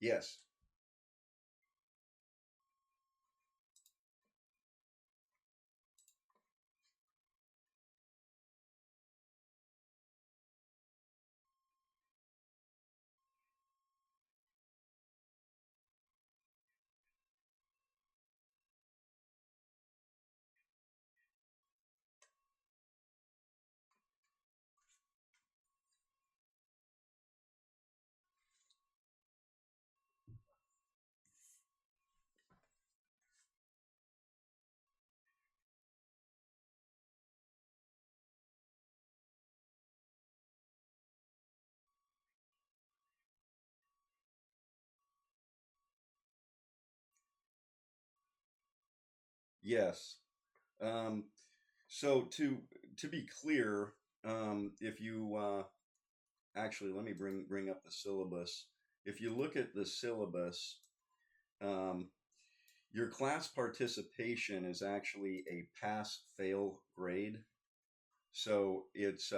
Yes. Yes. Um, so to be clear, if you actually let me bring up the syllabus. If you look at the syllabus, um, your class participation is actually a pass-fail grade. So it's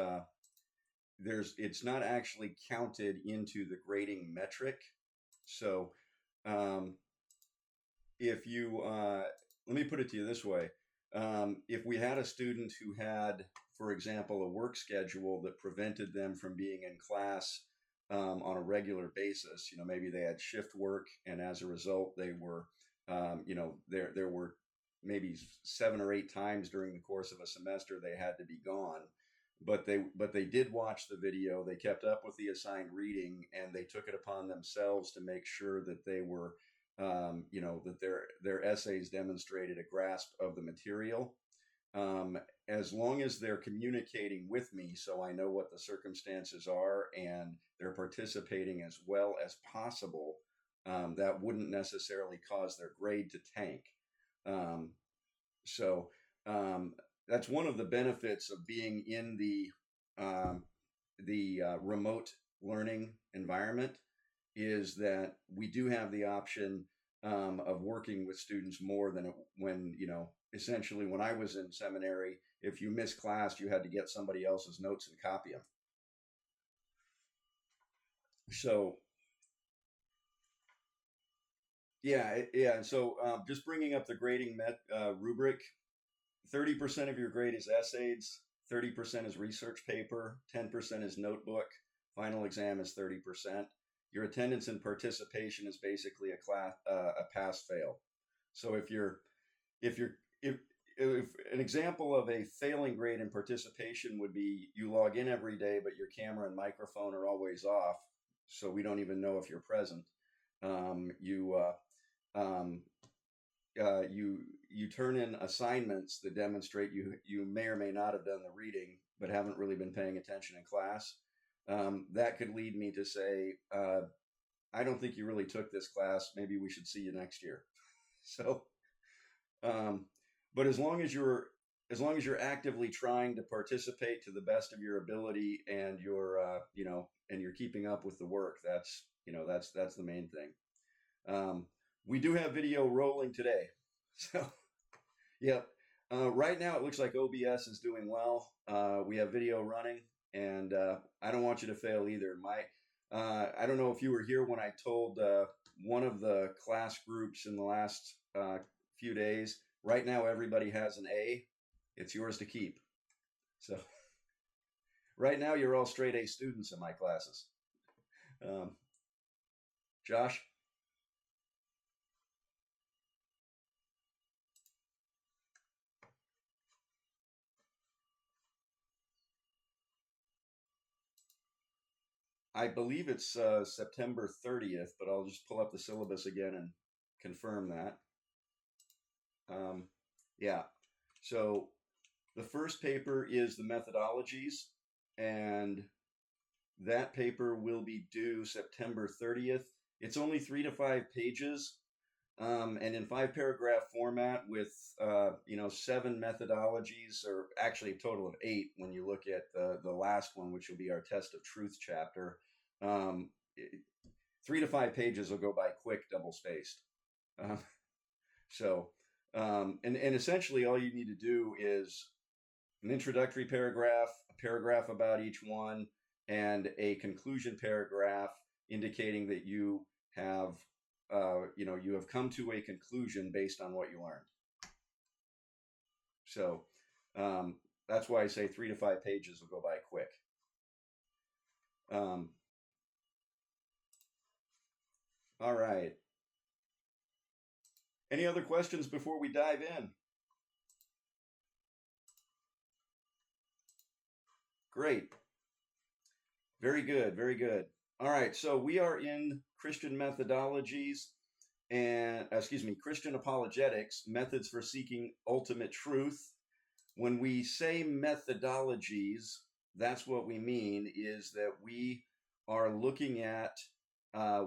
not actually counted into the grading metric. So um, if you let me put it to you this way. If we had a student who had, for example, a work schedule that prevented them from being in class on a regular basis, maybe they had shift work, and as a result, they were, there were maybe 7 or 8 times during the course of a semester they had to be gone. But they did watch the video. They kept up with the assigned reading, and they took it upon themselves to make sure that they were that their essays demonstrated a grasp of the material. Um, as long as they're communicating with me, so I know what the circumstances are, and they're participating as well as possible, that wouldn't necessarily cause their grade to tank. Um, so um, that's one of the benefits of being in the remote learning environment, is that we do have the option of working with students more than when, essentially when I was in seminary, if you missed class, you had to get somebody else's notes and copy them. So, yeah, yeah. So just bringing up the grading rubric, 30% of your grade is essays, 30% is research paper, 10% is notebook. Final exam is 30%. Your attendance and participation is basically a pass fail. So if you're if an example of a failing grade in participation would be you log in every day, but your camera and microphone are always off, so we don't even know if you're present. You um, you turn in assignments that demonstrate you may or may not have done the reading, but haven't really been paying attention in class. That could lead me to say, I don't think you really took this class. Maybe we should see you next year. So, um, but as long as you're actively trying to participate to the best of your ability, and you're keeping up with the work, that's the main thing. We do have video rolling today. So, yep. Right now, it looks like OBS is doing well. We have video running, and I don't want you to fail either. I don't know if you were here when I told one of the class groups in the last few days. Right now, everybody has an A. It's yours to keep. So, right now, you're all straight A students in my classes. Um, Josh? I believe it's September 30th, but I'll just pull up the syllabus again and confirm that. Yeah. So the first paper is the methodologies, and that paper will be due September 30th. It's only 3 to 5 pages, and in 5 paragraph format with 7 methodologies, or actually a total of 8 when you look at the last one, which will be our test of truth chapter. Um, 3 to 5 pages will go by quick, double spaced. Uh, so, and essentially all you need to do is an introductory paragraph, a paragraph about each one, and a conclusion paragraph indicating that you have, you have come to a conclusion based on what you learned. So that's why I say 3 to 5 pages will go by quick. All right. Any other questions before we dive in? Great. Very good. Very good. All right. So we are in Christian methodologies and, Christian apologetics, methods for seeking ultimate truth. When we say methodologies, that's what we mean is that we are looking at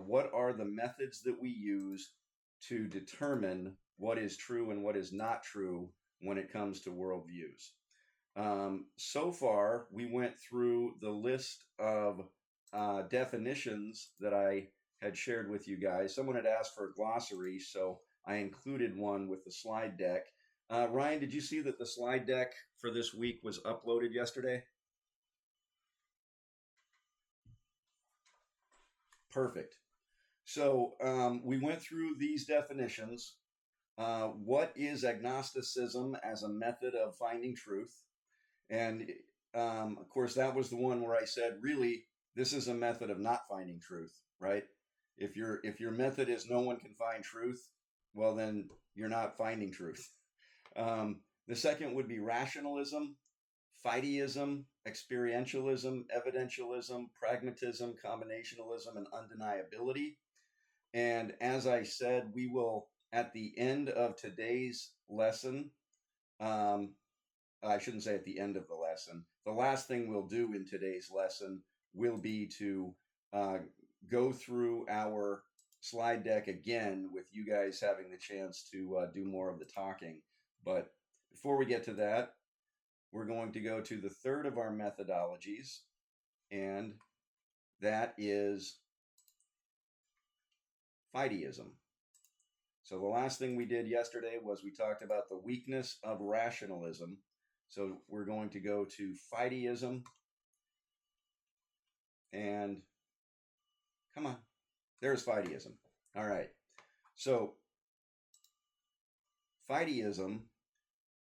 what are the methods that we use to determine what is true and what is not true when it comes to worldviews. So far, we went through the list of definitions that I had shared with you guys. Someone had asked for a glossary, so I included one with the slide deck. Ryan, did you see that the slide deck for this week was uploaded yesterday? Perfect. So we went through these definitions. What is agnosticism as a method of finding truth? And of course, that was the one where I said, really, this is a method of not finding truth, right? If your method is no one can find truth, well, then you're not finding truth. The second would be rationalism, fideism, experientialism, evidentialism, pragmatism, combinationalism, and undeniability. And as I said, we will, at the end of today's lesson, I shouldn't say at the end of the lesson, the last thing we'll do in today's lesson will be to go through our slide deck again with you guys having the chance to do more of the talking. But before we get to that, we're going to go to the third of our methodologies, and that is fideism. So the last thing we did yesterday was we talked about the weakness of rationalism. So we're going to go to fideism, and come on, there's fideism. All right. So fideism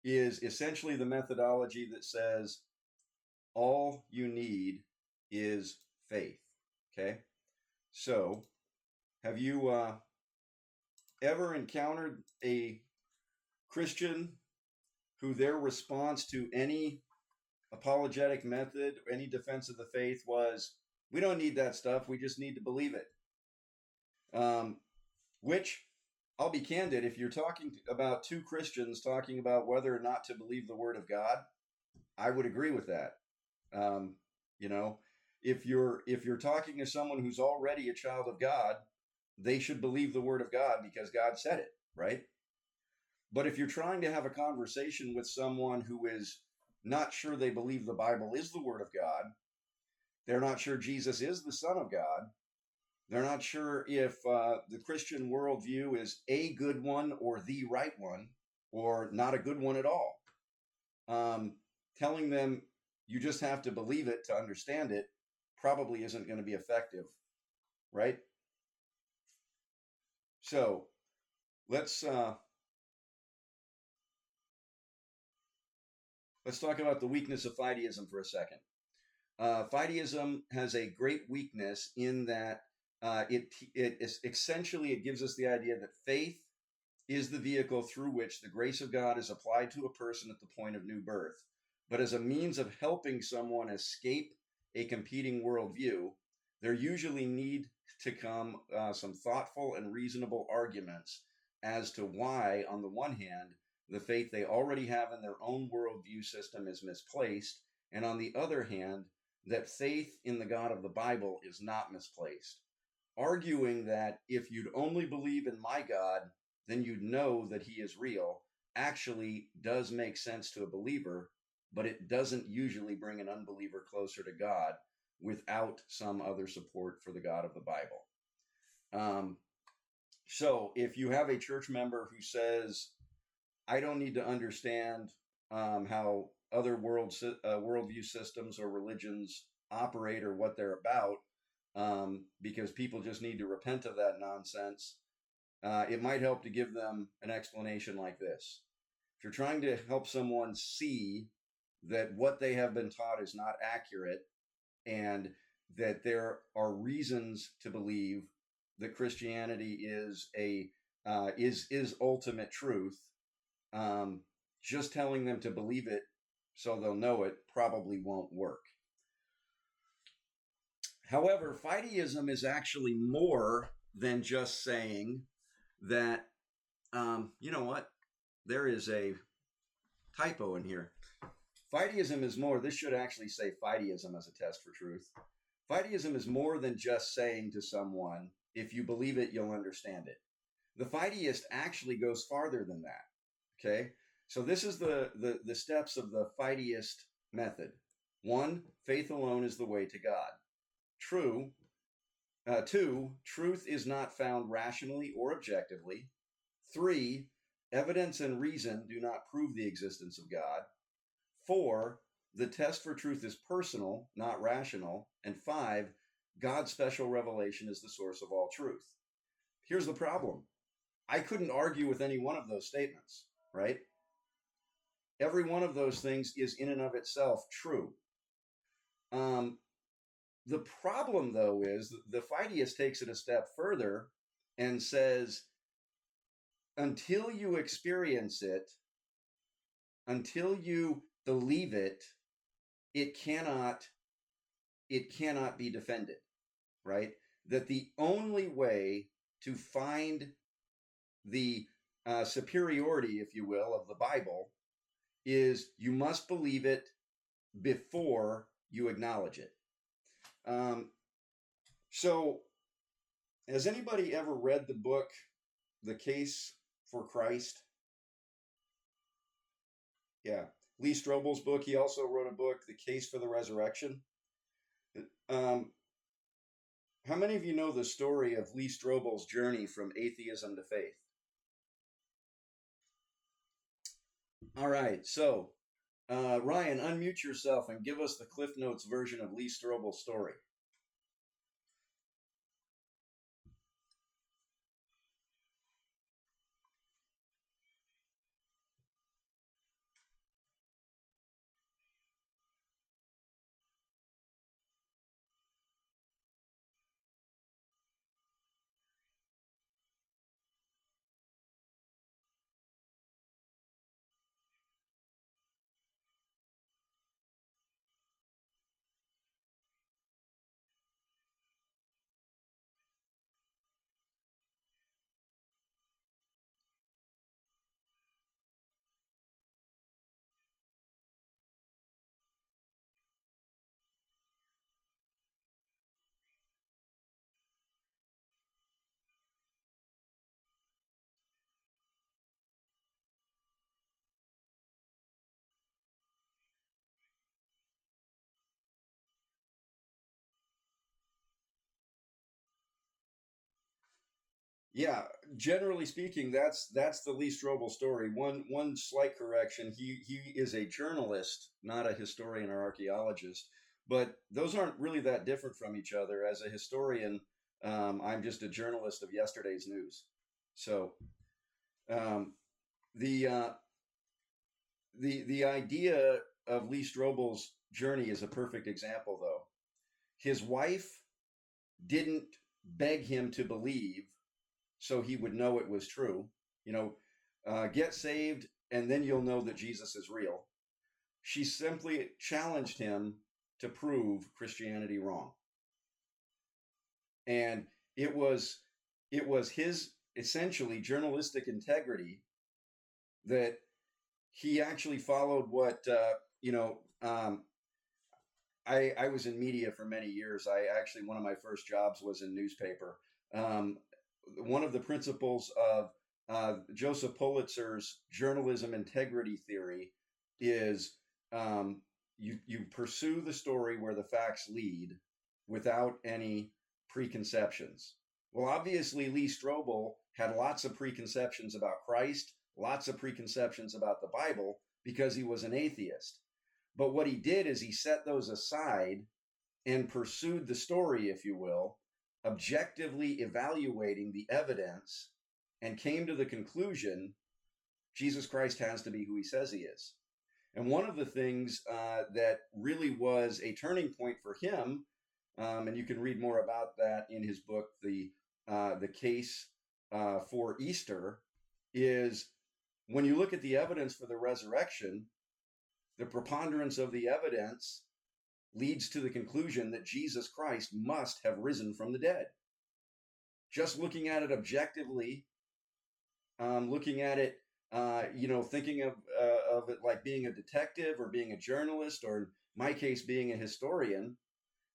is essentially the methodology that says all you need is faith. Okay. So have you ever encountered a Christian who their response to any apologetic method, or any defense of the faith was, we don't need that stuff, we just need to believe it? Which, I'll be candid, if you're talking about two Christians talking about whether or not to believe the word of God, I would agree with that. If you're talking to someone who's already a child of God, they should believe the word of God because God said it, right? But if you're trying to have a conversation with someone who is not sure they believe the Bible is the word of God, they're not sure Jesus is the Son of God, they're not sure if the Christian worldview is a good one or the right one, or not a good one at all. Telling them you just have to believe it to understand it probably isn't going to be effective, right? So let's talk about the weakness of fideism for a second. Fideism has a great weakness in that it gives us the idea that faith is the vehicle through which the grace of God is applied to a person at the point of new birth. But as a means of helping someone escape a competing worldview, there usually need to come some thoughtful and reasonable arguments as to why, on the one hand, the faith they already have in their own worldview system is misplaced, and on the other hand, that faith in the God of the Bible is not misplaced. Arguing that if you'd only believe in my God, then you'd know that he is real, actually does make sense to a believer, but it doesn't usually bring an unbeliever closer to God without some other support for the God of the Bible. So if you have a church member who says, I don't need to understand how other worldview systems or religions operate or what they're about, because people just need to repent of that nonsense. It might help to give them an explanation like this. If you're trying to help someone see that what they have been taught is not accurate, and that there are reasons to believe that Christianity is is ultimate truth, just telling them to believe it so they'll know it probably won't work. However, fideism is actually more than just saying that, you know what, there is a typo in here. Fideism is more, this should actually say fideism as a test for truth. Fideism is more than just saying to someone, if you believe it, you'll understand it. The fideist actually goes farther than that. Okay, so this is the steps of the fideist method. 1, faith alone is the way to God. 2, truth is not found rationally or objectively. 3, evidence and reason do not prove the existence of God. 4, the test for truth is personal, not rational. And 5, God's special revelation is the source of all truth. Here's the problem. I couldn't argue with any one of those statements, right? Every one of those things is in and of itself true. The problem, though, is the fideist takes it a step further and says, until you experience it, until you believe it, it cannot be defended, right? That the only way to find the superiority, if you will, of the Bible is you must believe it before you acknowledge it. So has anybody ever read the book, The Case for Christ? Yeah. Lee Strobel's book. He also wrote a book, The Case for the Resurrection. How many of you know the story of Lee Strobel's journey from atheism to faith? All right. So, Ryan, unmute yourself and give us the Cliff Notes version of Lee Strobel's story. Yeah, generally speaking, that's the Lee Strobel story. One slight correction: he is a journalist, not a historian or archaeologist. But those aren't really that different from each other. As a historian, I'm just a journalist of yesterday's news. So um, the the idea of Lee Strobel's journey is a perfect example, though. His wife didn't beg him to believe so he would know it was true. You know, get saved and then you'll know that Jesus is real. She simply challenged him to prove Christianity wrong. And it was his essentially journalistic integrity that he actually followed what, I was in media for many years. One of my first jobs was in newspaper. One of the principles of Joseph Pulitzer's journalism integrity theory is you pursue the story where the facts lead without any preconceptions. Well, obviously, Lee Strobel had lots of preconceptions about Christ, lots of preconceptions about the Bible because he was an atheist. But what he did is he set those aside and pursued the story, if you will, objectively evaluating the evidence, and came to the conclusion Jesus Christ has to be who he says he is. And one of the things that really was a turning point for him, and you can read more about that in his book, The Case for Easter, is when you look at the evidence for the resurrection, the preponderance of the evidence leads to the conclusion that Jesus Christ must have risen from the dead. Just looking at it objectively, looking at it, thinking of it like being a detective or being a journalist, or in my case, being a historian,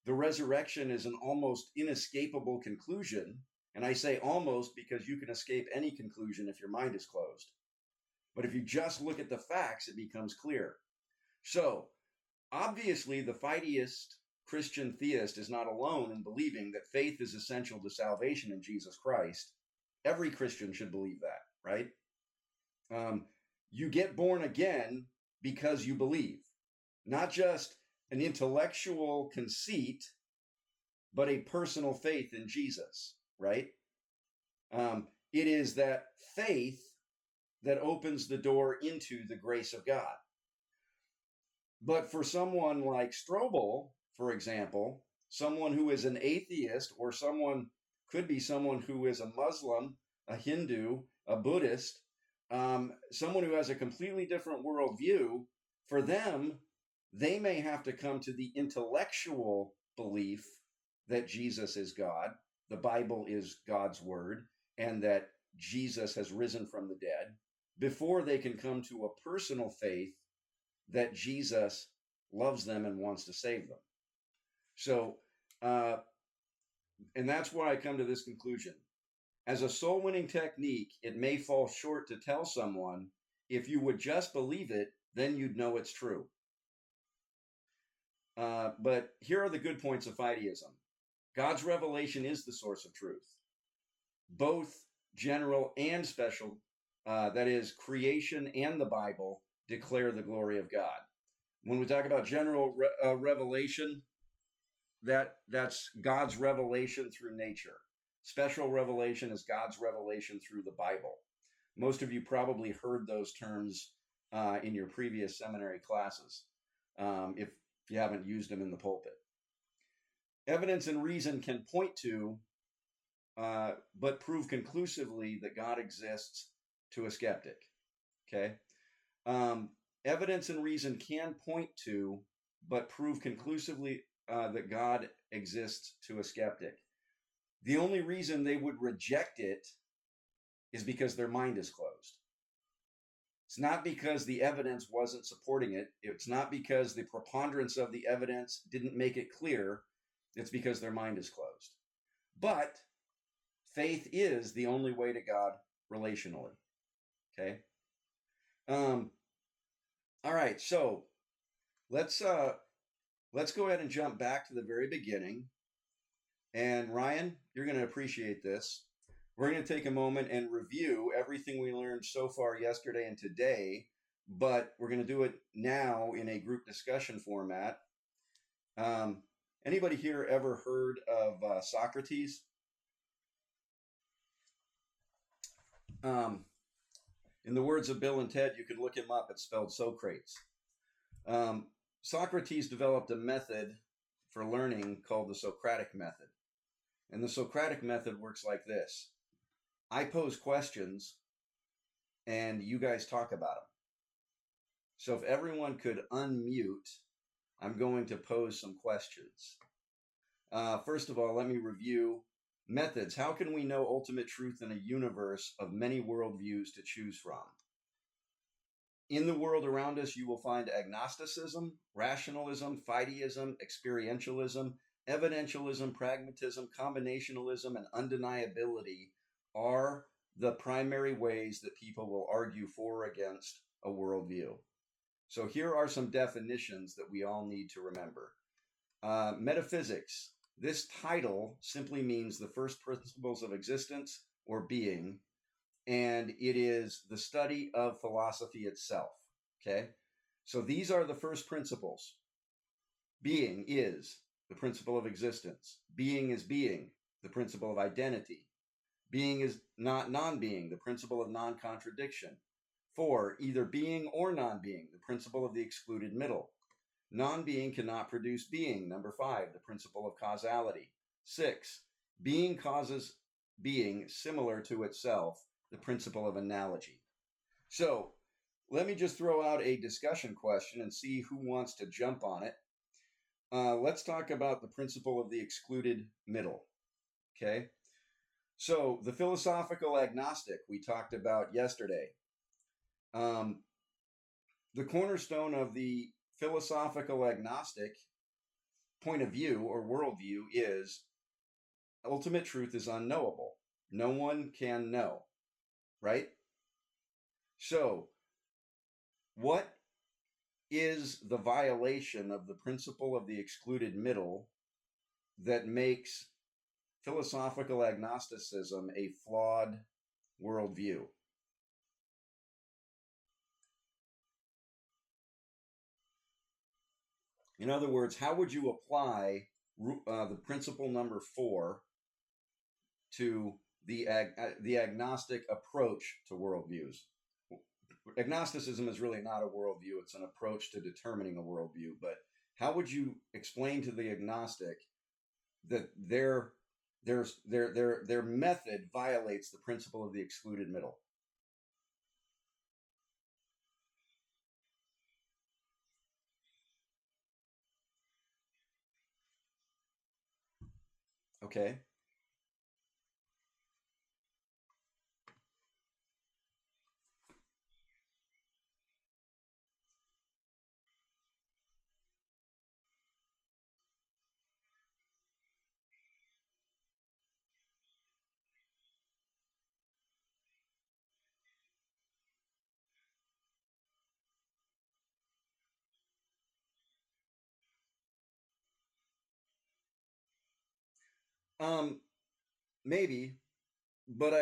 the resurrection is an almost inescapable conclusion. And I say almost because you can escape any conclusion if your mind is closed. But if you just look at the facts, it becomes clear. So, obviously, the fightiest Christian theist is not alone in believing that faith is essential to salvation in Jesus Christ. Every Christian should believe that, right? You get born again because you believe, not just an intellectual conceit, but a personal faith in Jesus, right? It is that faith that opens the door into the grace of God. But for someone like Strobel, for example, someone who is an atheist, or could be someone who is a Muslim, a Hindu, a Buddhist, someone who has a completely different worldview, for them, they may have to come to the intellectual belief that Jesus is God, the Bible is God's word, and that Jesus has risen from the dead, before they can come to a personal faith that Jesus loves them and wants to save them. So, and that's why I come to this conclusion. As a soul-winning technique, it may fall short to tell someone, if you would just believe it, then you'd know it's true. But here are the good points of fideism. God's revelation is the source of truth, both general and special. That is, creation and the Bible declare the glory of God. When we talk about general revelation, that's God's revelation through nature. Special revelation is God's revelation through the Bible. Most of you probably heard those terms in your previous seminary classes, if you haven't used them in the pulpit. Evidence and reason can point to, but prove conclusively that God exists to a skeptic. Okay? Evidence and reason can point to, but prove conclusively that God exists to a skeptic. The only reason they would reject it is because their mind is closed. It's not because the evidence wasn't supporting it. It's not because the preponderance of the evidence didn't make it clear. It's because their mind is closed. But faith is the only way to God relationally. Okay? All right, so let's go ahead and jump back to the very beginning. And Ryan, you're going to appreciate this. We're going to take a moment and review everything we learned so far yesterday and today, but we're going to do it now in a group discussion format. Anybody here ever heard of Socrates? In the words of Bill and Ted, you can look him up. It's spelled Socrates. Socrates developed a method for learning called the Socratic method. And the Socratic method works like this. I pose questions and you guys talk about them. So if everyone could unmute, I'm going to pose some questions. First of all, let me review methods. How can we know ultimate truth in a universe of many worldviews to choose from? In the world around us, you will find agnosticism, rationalism, fideism, experientialism, evidentialism, pragmatism, combinationalism, and undeniability are the primary ways that people will argue for or against a worldview. So here are some definitions that we all need to remember. Metaphysics. This title simply means the first principles of existence or being, and it is the study of philosophy itself. Okay? So these are the first principles. Being is the principle of existence. Being is being, the principle of identity. Being is not non-being, the principle of non-contradiction. 4, either being or non-being, the principle of the excluded middle. Non-being cannot produce being, number 5, the principle of causality. 6, being causes being similar to itself, the principle of analogy. So let me just throw out a discussion question and see who wants to jump on it. Let's talk about the principle of the excluded middle. Okay. So the philosophical agnostic we talked about yesterday. The cornerstone of the philosophical agnostic point of view or worldview is ultimate truth is unknowable. No one can know, right? So what is the violation of the principle of the excluded middle that makes philosophical agnosticism a flawed worldview? In other words, how would you apply the principle number 4 to the agnostic approach to worldviews? Agnosticism is really not a worldview. It's an approach to determining a worldview. But how would you explain to the agnostic that their method violates the principle of the excluded middle? Okay. Maybe, but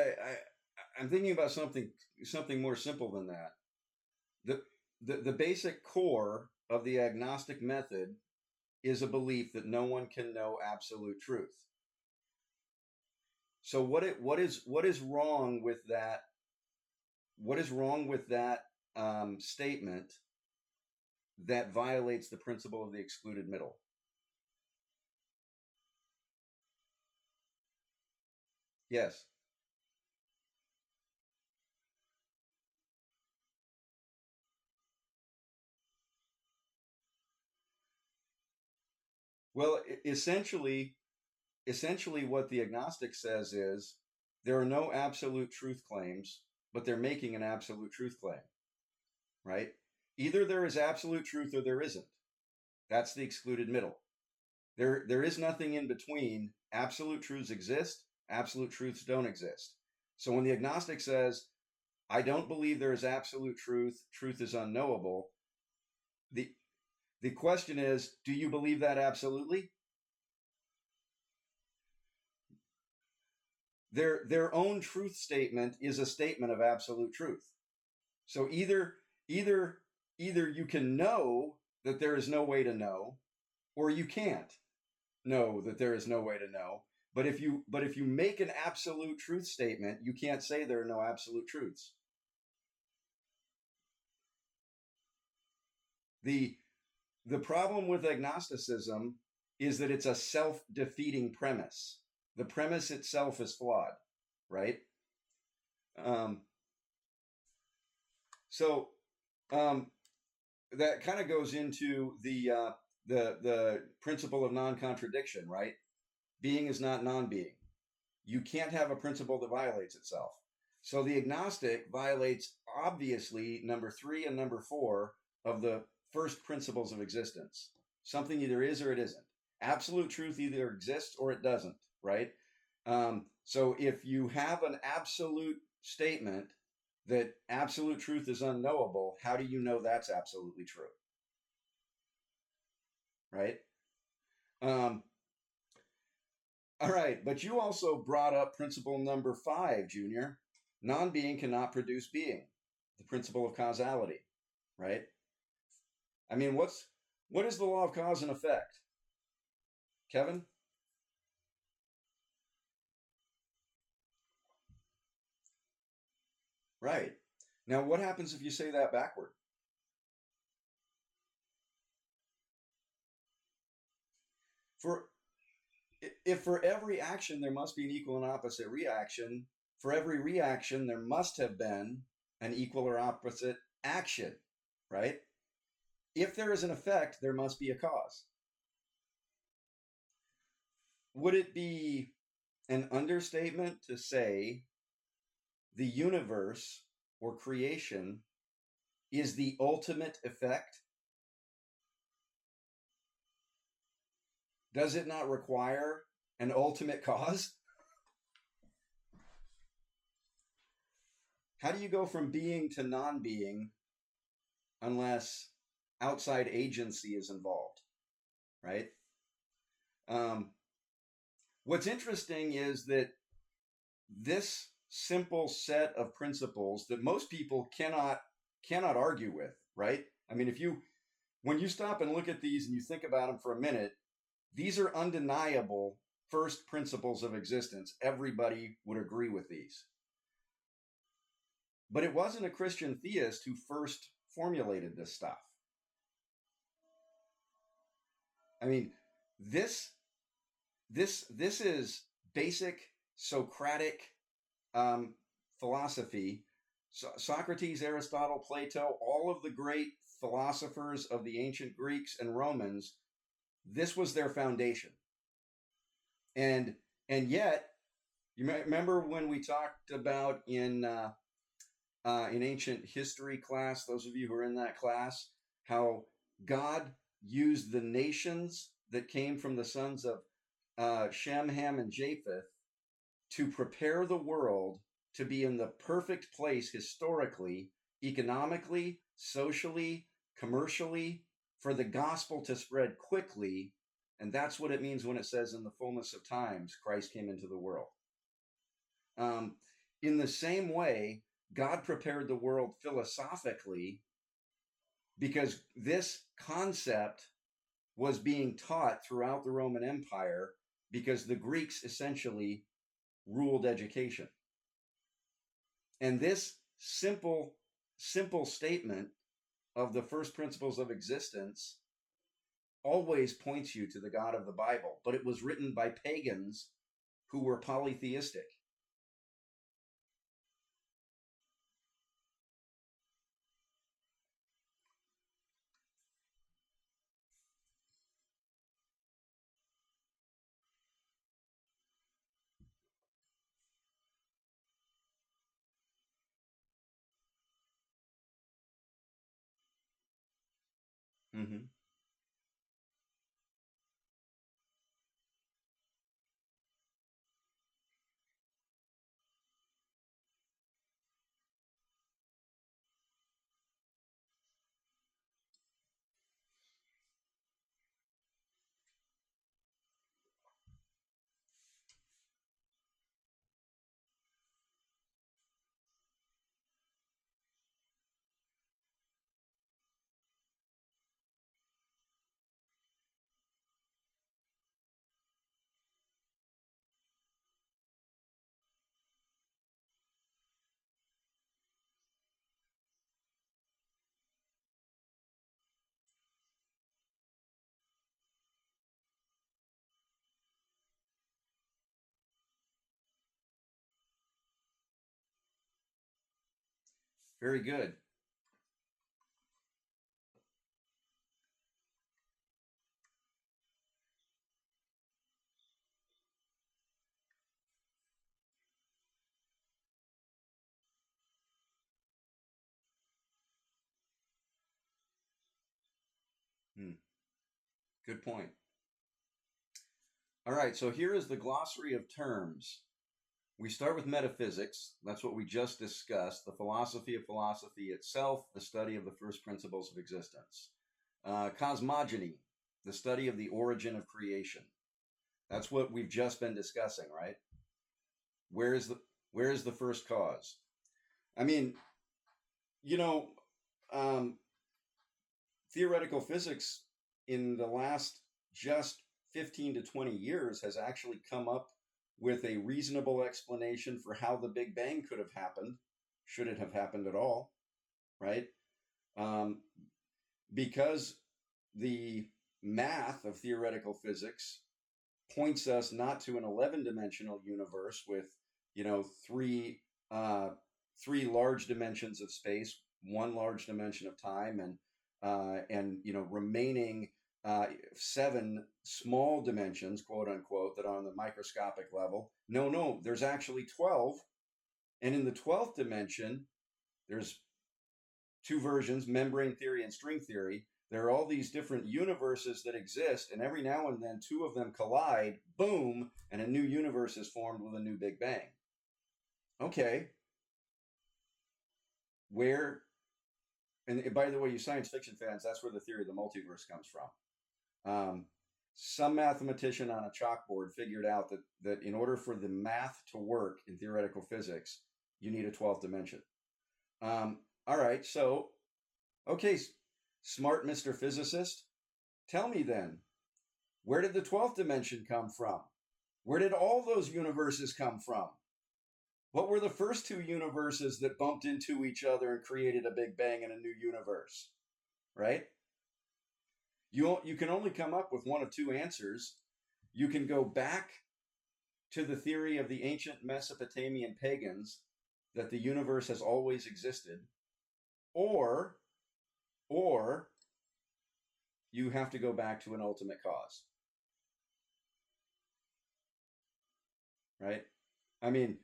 I'm thinking about something more simple than that. The basic core of the agnostic method is a belief that no one can know absolute truth. So what is wrong with that? What is wrong with that statement that violates the principle of the excluded middle? Yes. Well, essentially what the agnostic says is there are no absolute truth claims, but they're making an absolute truth claim, right? Either there is absolute truth or there isn't. That's the excluded middle. There is nothing in between. Absolute truths exist, absolute truths don't exist. So when the agnostic says, I don't believe there is absolute truth, truth is unknowable, the the question is, do you believe that absolutely? Their own truth statement is a statement of absolute truth. So either either you can know that there is no way to know, or you can't know that there is no way to know. But if you make an absolute truth statement, you can't say there are no absolute truths. The problem with agnosticism is that it's a self-defeating premise. The premise itself is flawed, right? Um, so um, that kind of goes into the principle of non-contradiction, right? Being is not non-being. You can't have a principle that violates itself. So the agnostic violates obviously number 3 and number 4 of the first principles of existence. Something either is or it isn't. Absolute truth either exists or it doesn't, right? So if you have an absolute statement that absolute truth is unknowable, how do you know that's absolutely true? Right? Um, all right, but you also brought up principle number 5, Junior. Non-being cannot produce being, the principle of causality, right? I mean, what is the law of cause and effect? Kevin? Right. Now, what happens if you say that backward? For if for every action there must be an equal and opposite reaction, for every reaction there must have been an equal or opposite action, right? If there is an effect, there must be a cause. Would it be an understatement to say the universe or creation is the ultimate effect? Does it not require an ultimate cause? How do you go from being to non-being unless outside agency is involved, right? Um, what's interesting is that this simple set of principles that most people cannot argue with, right? I mean, if you when you stop and look at these and you think about them for a minute, these are undeniable first principles of existence. Everybody would agree with these. But it wasn't a Christian theist who first formulated this stuff. I mean, this this is basic Socratic philosophy. Socrates, Aristotle, Plato, all of the great philosophers of the ancient Greeks and Romans, this was their foundation. And yet, you remember when we talked about in ancient history class, those of you who are in that class, how God used the nations that came from the sons of Shem, Ham, and Japheth to prepare the world to be in the perfect place historically, economically, socially, commercially, for the gospel to spread quickly. And that's what it means when it says in the fullness of times, Christ came into the world. In the same way, God prepared the world philosophically because this concept was being taught throughout the Roman Empire because the Greeks essentially ruled education. And this simple statement of the first principles of existence always points you to the God of the Bible, but it was written by pagans who were polytheistic. Mm-hmm. Very good. Hmm. Good point. All right, so here is the glossary of terms. We start with metaphysics. That's what we just discussed. The philosophy of philosophy itself, the study of the first principles of existence. Cosmogony, the study of the origin of creation. That's what we've just been discussing, right? Where is the first cause? I mean, you know, um, theoretical physics in the last just 15 to 20 years has actually come up with a reasonable explanation for how the Big Bang could have happened, should it have happened at all, right? Um, because the math of theoretical physics points us not to an 11-dimensional universe with, you know, three large dimensions of space, one large dimension of time, and you know, remaining 7 small dimensions, quote unquote, that are on the microscopic level. No, there's actually 12, and in the 12th dimension, there's 2 versions: membrane theory and string theory. There are all these different universes that exist, and every now and then 2 of them collide, boom, and a new universe is formed with a new Big Bang. Okay, where, and by the way, you science fiction fans, that's where the theory of the multiverse comes from. Some mathematician on a chalkboard figured out that in order for the math to work in theoretical physics, you need a 12th dimension. All right, so, okay, smart Mr. Physicist, tell me then, where did the 12th dimension come from? Where did all those universes come from? What were the first 2 universes that bumped into each other and created a Big Bang and a new universe, right? You can only come up with one of 2 answers. You can go back to the theory of the ancient Mesopotamian pagans that the universe has always existed, or you have to go back to an ultimate cause, right? I mean,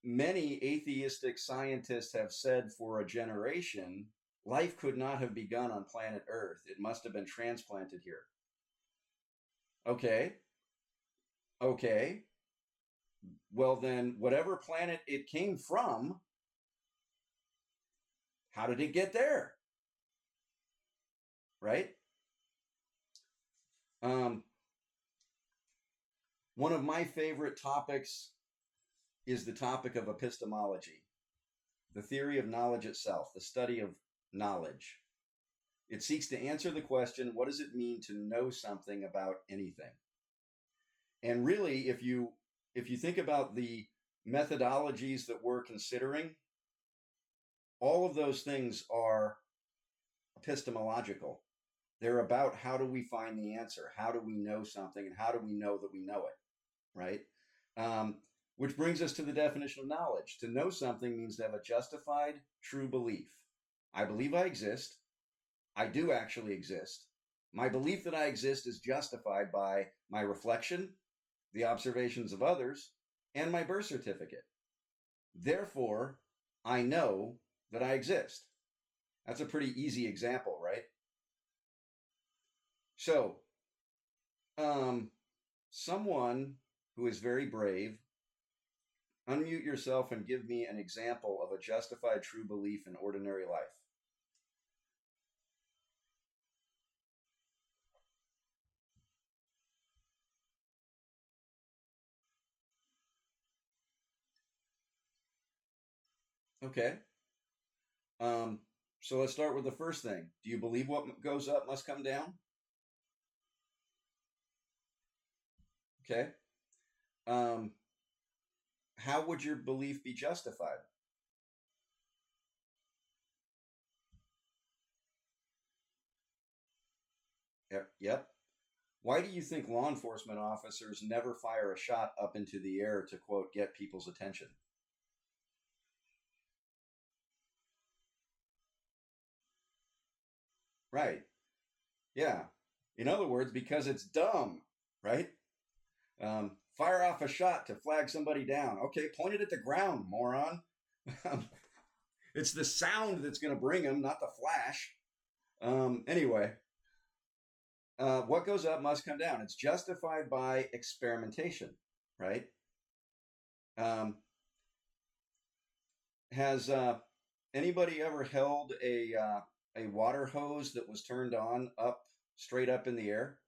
many atheistic scientists have said for a generation, life could not have begun on planet Earth. It must have been transplanted here. Okay. Well, then, whatever planet it came from, how did it get there? Right? One of my favorite topics is the topic of epistemology, the theory of knowledge itself, the study of knowledge. It seeks to answer the question, what does it mean to know something about anything? And really, if you think about the methodologies that we're considering, all of those things are epistemological. They're about how do we find the answer? How do we know something? And how do we know that we know it? Right? Which brings us to the definition of knowledge. To know something means to have a justified, true belief. I believe I exist. I do actually exist. My belief that I exist is justified by my reflection, the observations of others, and my birth certificate. Therefore, I know that I exist. That's a pretty easy example, right? So, someone who is very brave, unmute yourself and give me an example of a justified true belief in ordinary life. Okay. So let's start with the first thing. Do you believe what goes up must come down? Okay. How would your belief be justified? Yep. Why do you think law enforcement officers never fire a shot up into the air to, quote, get people's attention? Right. Yeah. In other words, because it's dumb, right? Fire off a shot to flag somebody down. Okay, point it at the ground, moron. It's the sound that's going to bring them, not the flash. Anyway, what goes up must come down. It's justified by experimentation, right? Has anybody ever held a water hose that was turned on straight up in the air?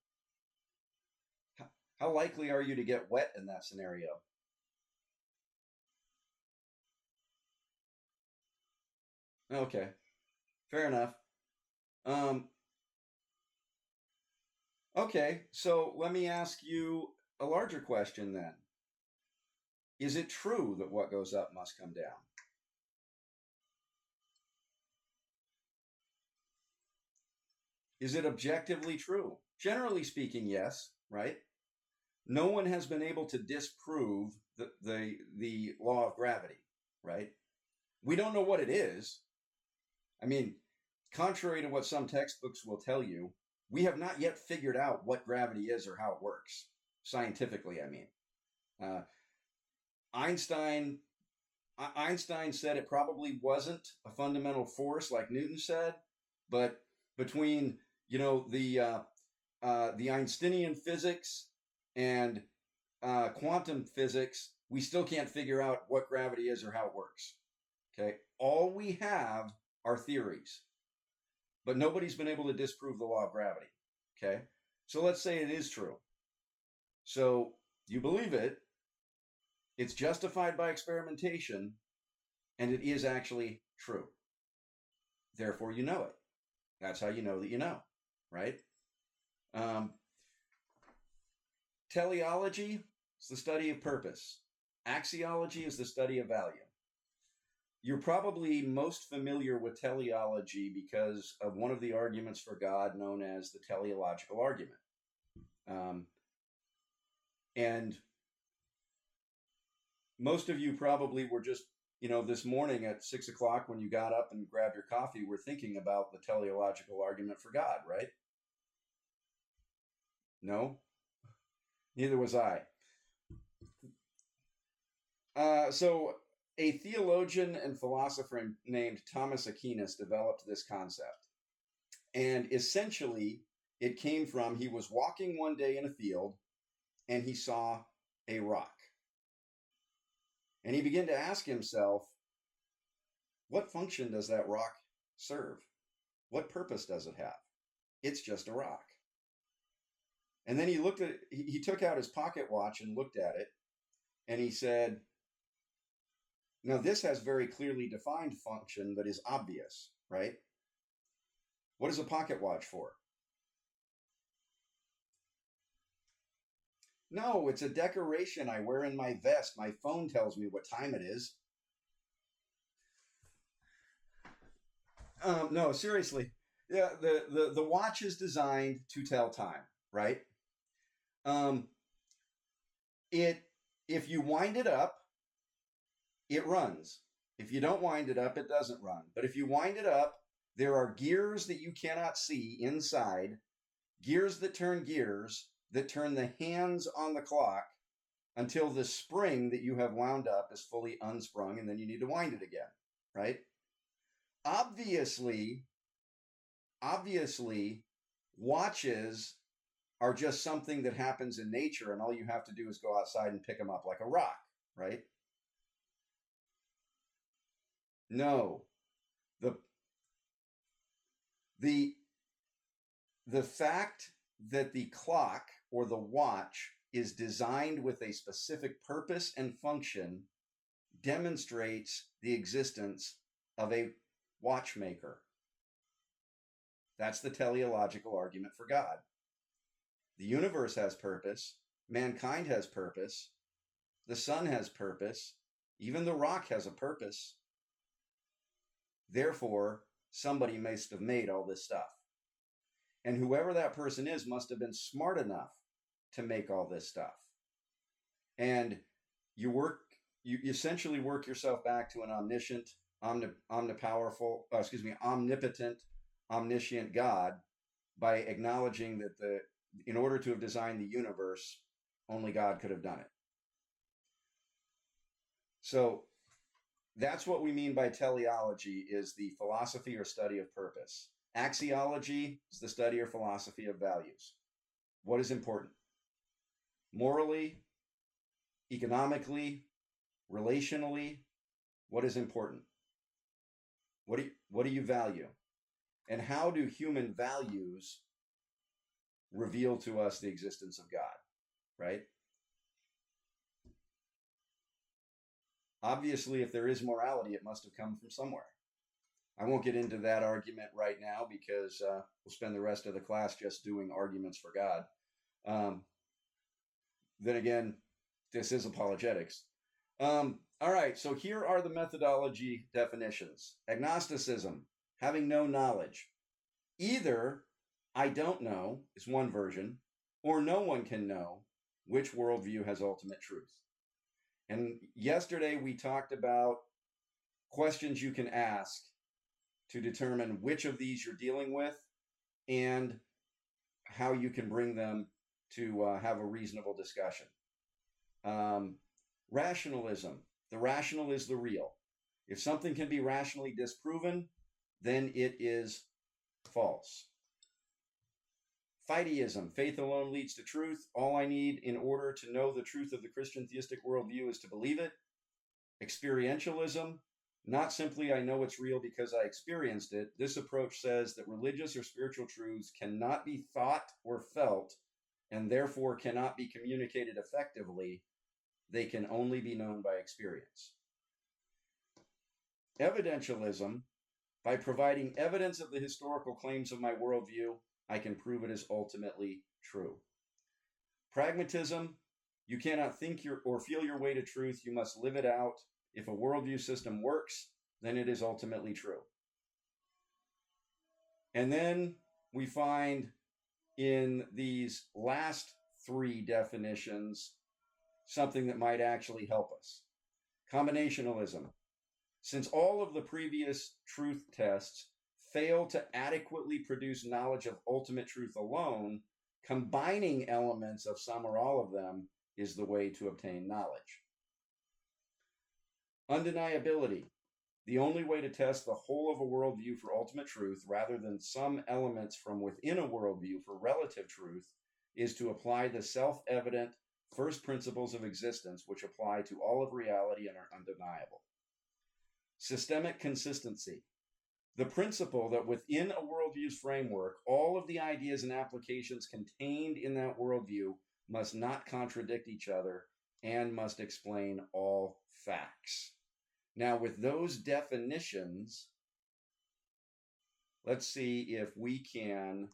How likely are you to get wet in that scenario? Okay, fair enough. Um, Okay, so let me ask you a larger question then. Is it true that what goes up must come down? Is it objectively true? Generally speaking, yes, right? No one has been able to disprove the law of gravity, right? We don't know what it is. I mean, contrary to what some textbooks will tell you, we have not yet figured out what gravity is or how it works. Scientifically, I mean. Uh, Einstein Einstein said it probably wasn't a fundamental force like Newton said, but between the Einsteinian physics and quantum physics, we still can't figure out what gravity is or how it works. Okay, all we have are theories, but nobody's been able to disprove the law of gravity. Okay, so let's say it is true. So you believe it, it's justified by experimentation, and it is actually true. Therefore, you know it. That's how you know that you know, right? Um, Teleology is the study of purpose. Axiology is the study of value. You're probably most familiar with teleology because of one of the arguments for God known as the teleological argument. And most of you probably were just, this morning at 6 o'clock when you got up and grabbed your coffee, were thinking about the teleological argument for God, right? No? Neither was I. So a theologian and philosopher named Thomas Aquinas developed this concept. And essentially, it came from he was walking one day in a field and he saw a rock. And he began to ask himself, what function does that rock serve? What purpose does it have? It's just a rock. And then he took out his pocket watch and looked at it, and he said, now this has very clearly defined function that is obvious, right? What is a pocket watch for? No, it's a decoration I wear in my vest. My phone tells me what time it is. No, seriously. Yeah, the watch is designed to tell time, right? Um, it if you wind it up, it runs. If you don't wind it up, it doesn't run. But if you wind it up, there are gears that you cannot see inside, gears that turn the hands on the clock until the spring that you have wound up is fully unsprung, and then you need to wind it again, right? Obviously, watches are just something that happens in nature, and all you have to do is go outside and pick them up like a rock, right? No. The the the fact that the clock or the watch is designed with a specific purpose and function demonstrates the existence of a watchmaker. That's the teleological argument for God. The universe has purpose. Mankind has purpose. The sun has purpose. Even the rock has a purpose. Therefore, somebody must have made all this stuff. And whoever that person is must have been smart enough to make all this stuff. And you essentially work yourself back to an omniscient, omnipotent, omniscient God by acknowledging that in order to have designed the universe, only God could have done it. So that's what we mean by teleology, is the philosophy or study of purpose. Axiology is the study or philosophy of values. What is important? Morally, economically, relationally, what is important? What do you value? And how do human values reveal to us the existence of God, right? Obviously, if there is morality, it must have come from somewhere. I won't get into that argument right now because we'll spend the rest of the class just doing arguments for God. Um, then again, this is apologetics. All right, so here are the methodology definitions. Agnosticism, having no knowledge. Either I don't know is one version, or no one can know which worldview has ultimate truth. And yesterday we talked about questions you can ask to determine which of these you're dealing with and how you can bring them to have a reasonable discussion. Rationalism. The rational is the real. If something can be rationally disproven, then it is false. Fideism. Faith alone leads to truth. All I need in order to know the truth of the Christian theistic worldview is to believe it. Experientialism. Not simply I know it's real because I experienced it. This approach says that religious or spiritual truths cannot be thought or felt and therefore cannot be communicated effectively. They can only be known by experience. Evidentialism. By providing evidence of the historical claims of my worldview, I can prove it is ultimately true. Pragmatism. You cannot think or feel your way to truth. You must live it out. If a worldview system works, then it is ultimately true. And then we find in these last three definitions something that might actually help us. Combinationalism. Since all of the previous truth tests fail to adequately produce knowledge of ultimate truth alone, combining elements of some or all of them is the way to obtain knowledge. Undeniability. The only way to test the whole of a worldview for ultimate truth, rather than some elements from within a worldview for relative truth, is to apply the self-evident first principles of existence, which apply to all of reality and are undeniable. Systemic consistency. The principle that within a worldview's framework, all of the ideas and applications contained in that worldview must not contradict each other and must explain all facts. Now, with those definitions, let's see if we can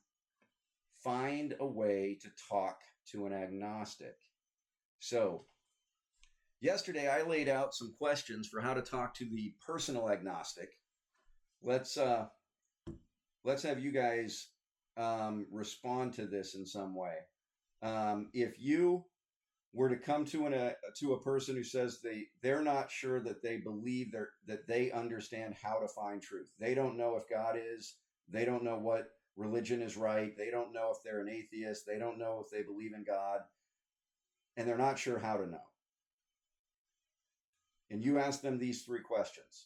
find a way to talk to an agnostic. So, yesterday I laid out some questions for how to talk to the personal agnostic. Let's have you guys respond to this in some way. If you were to come to a person who says they're not sure that they believe that they understand how to find truth. They don't know if God is. They don't know what religion is right. They don't know if they're an atheist. They don't know if they believe in God. And they're not sure how to know. And you ask them these three questions.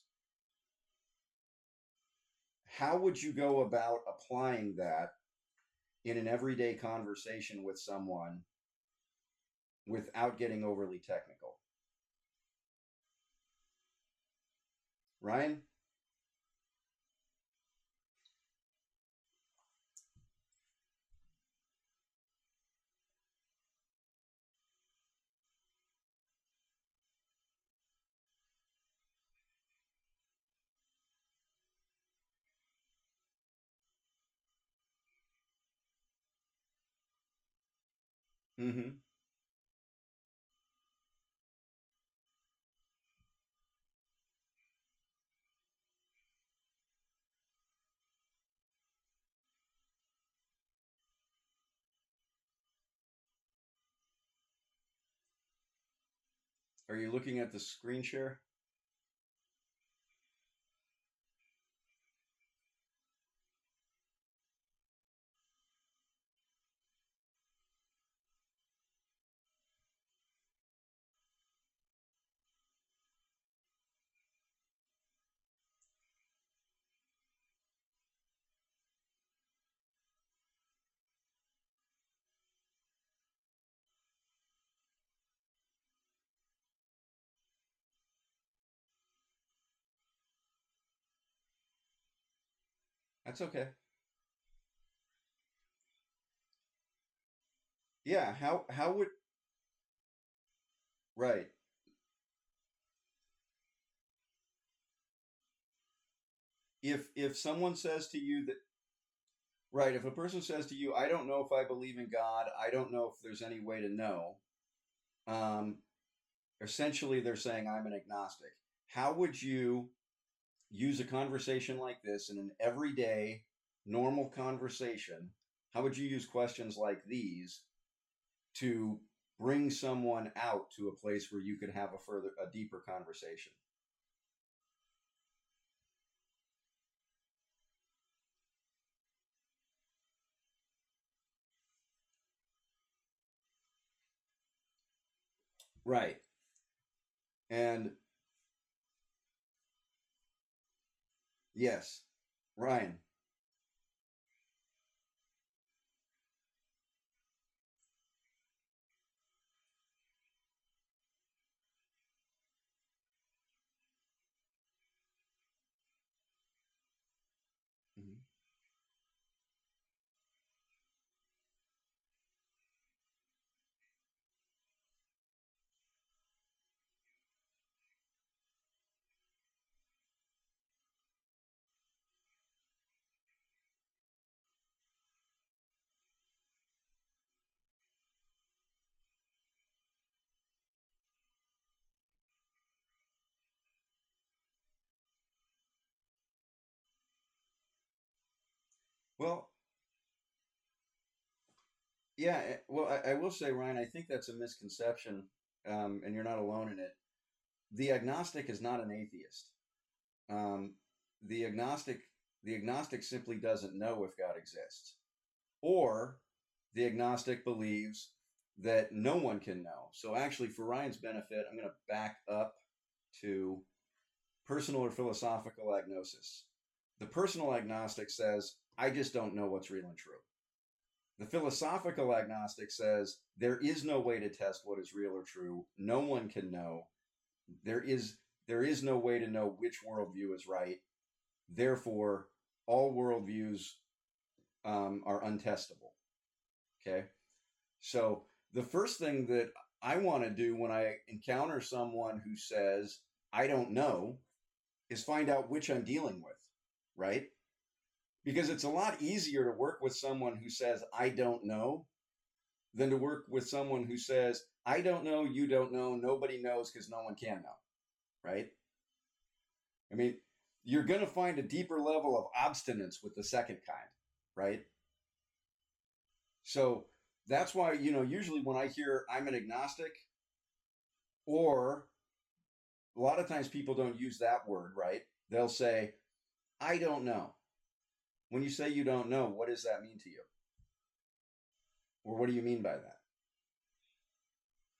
How would you go about applying that in an everyday conversation with someone without getting overly technical? Ryan? Mm-hmm. Are you looking at the screen share? That's okay. Yeah, how would right. if someone says to you that, right, if a person says to you, I don't know if I believe in God, I don't know if there's any way to know, um, essentially they're saying I'm an agnostic. How would you use a conversation like this in an everyday normal conversation? How would you use questions like these to bring someone out to a place where you could have a deeper conversation? Right. And yes, Ryan. Mhm. Well, yeah. Well, I will say, Ryan, I think that's a misconception, and you're not alone in it. The agnostic is not an atheist. Um, the agnostic, the agnostic simply doesn't know if God exists, or the agnostic believes that no one can know. So, actually, for Ryan's benefit, I'm going to back up to personal or philosophical agnosis. The personal agnostic says, I just don't know what's real and true. The philosophical agnostic says, there is no way to test what is real or true. No one can know. There is there is no way to know which worldview is right. Therefore, all worldviews are untestable. Okay. So the first thing that I want to do when I encounter someone who says, I don't know, is find out which I'm dealing with, right? Because it's a lot easier to work with someone who says, I don't know, than to work with someone who says, I don't know, you don't know, nobody knows because no one can know, right? I mean, you're going to find a deeper level of obstinance with the second kind, right? So that's why, usually when I hear I'm an agnostic, or a lot of times people don't use that word, right? They'll say, I don't know. When you say you don't know, what does that mean to you? Or what do you mean by that?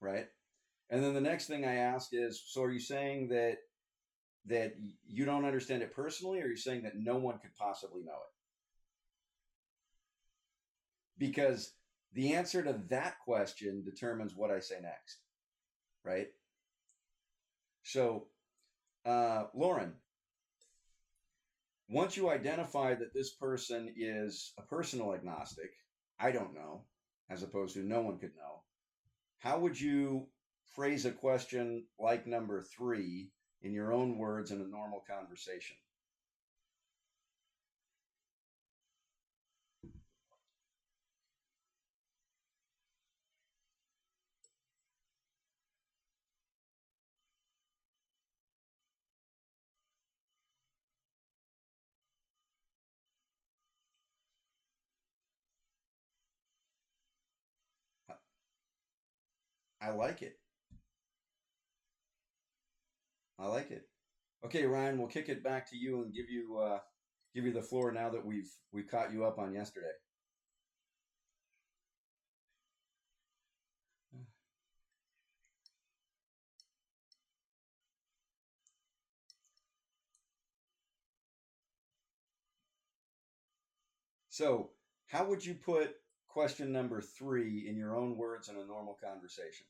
Right? And then the next thing I ask is, so are you saying that you don't understand it personally, or are you saying that no one could possibly know it? Because the answer to that question determines what I say next, right? So, Lauren, once you identify that this person is a personal agnostic, I don't know, as opposed to no one could know, how would you phrase a question like number three in your own words in a normal conversation? I like it. I like it. Okay, Ryan, we'll kick it back to you and give you the floor now that we've caught you up on yesterday. So, how would you put question number three in your own words in a normal conversation?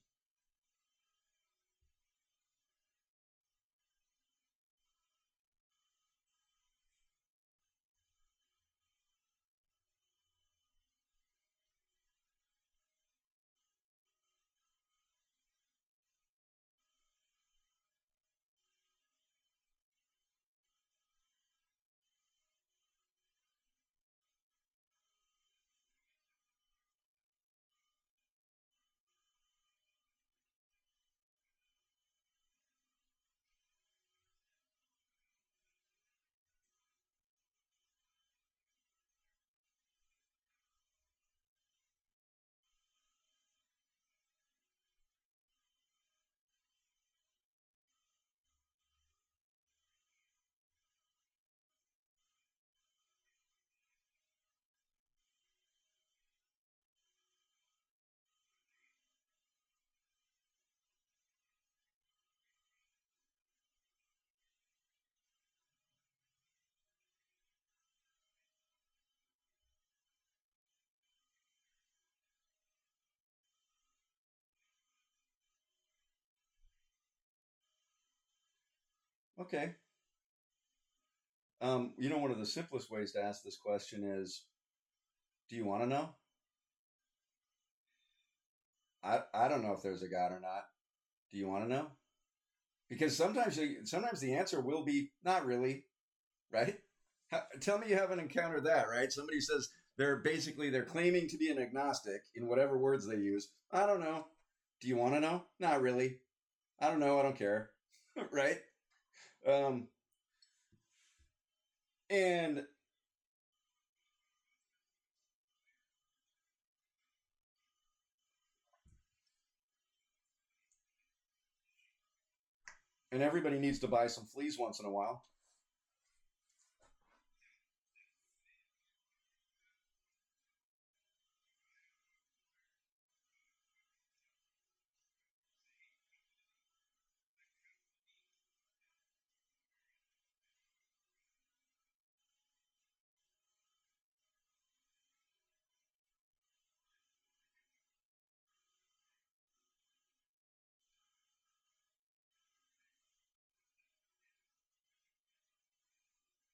Okay. One of the simplest ways to ask this question is, do you want to know? I don't know if there's a God or not. Do you want to know? Because sometimes the answer will be not really, right? Tell me you haven't encountered that, right? Somebody says they're claiming to be an agnostic in whatever words they use. I don't know. Do you want to know? Not really. I don't know. I don't care, right? Um, and and everybody needs to buy some fleas once in a while.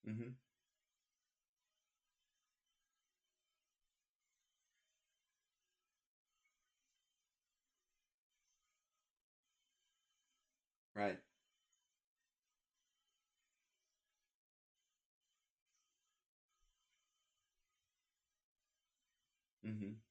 Hmm. Right. Hmm.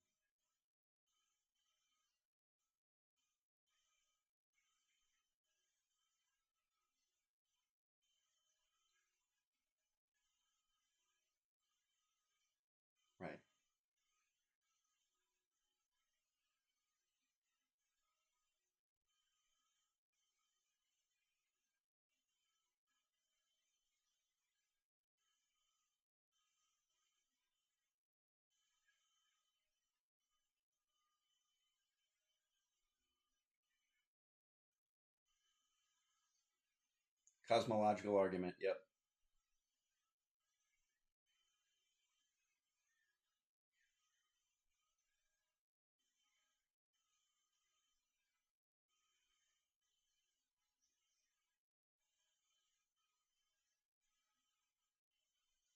Right. Cosmological argument. Yep.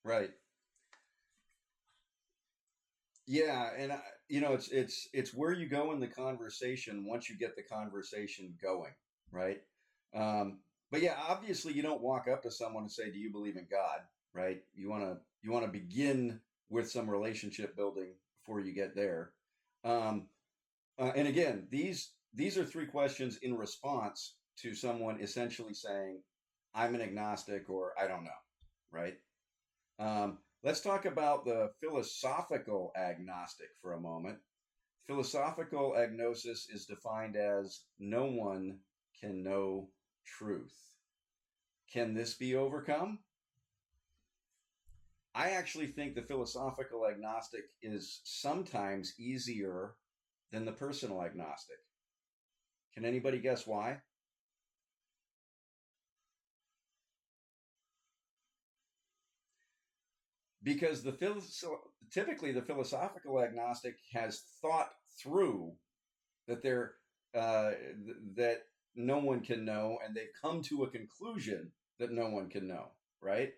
Right. Yeah, and it's where you go in the conversation once you get the conversation going, right? Um, but yeah, obviously you don't walk up to someone and say, "Do you believe in God?" Right? You want to begin with some relationship building before you get there. Um, and again, these are three questions in response to someone essentially saying, "I'm an agnostic" or "I don't know," right? Let's talk about the philosophical agnostic for a moment. Philosophical agnosis is defined as no one can know truth. Can this be overcome? I actually think the philosophical agnostic is sometimes easier than the personal agnostic. Can anybody guess why? Because typically the philosophical agnostic has thought through that they're that no one can know, and they've come to a conclusion that no one can know. Right?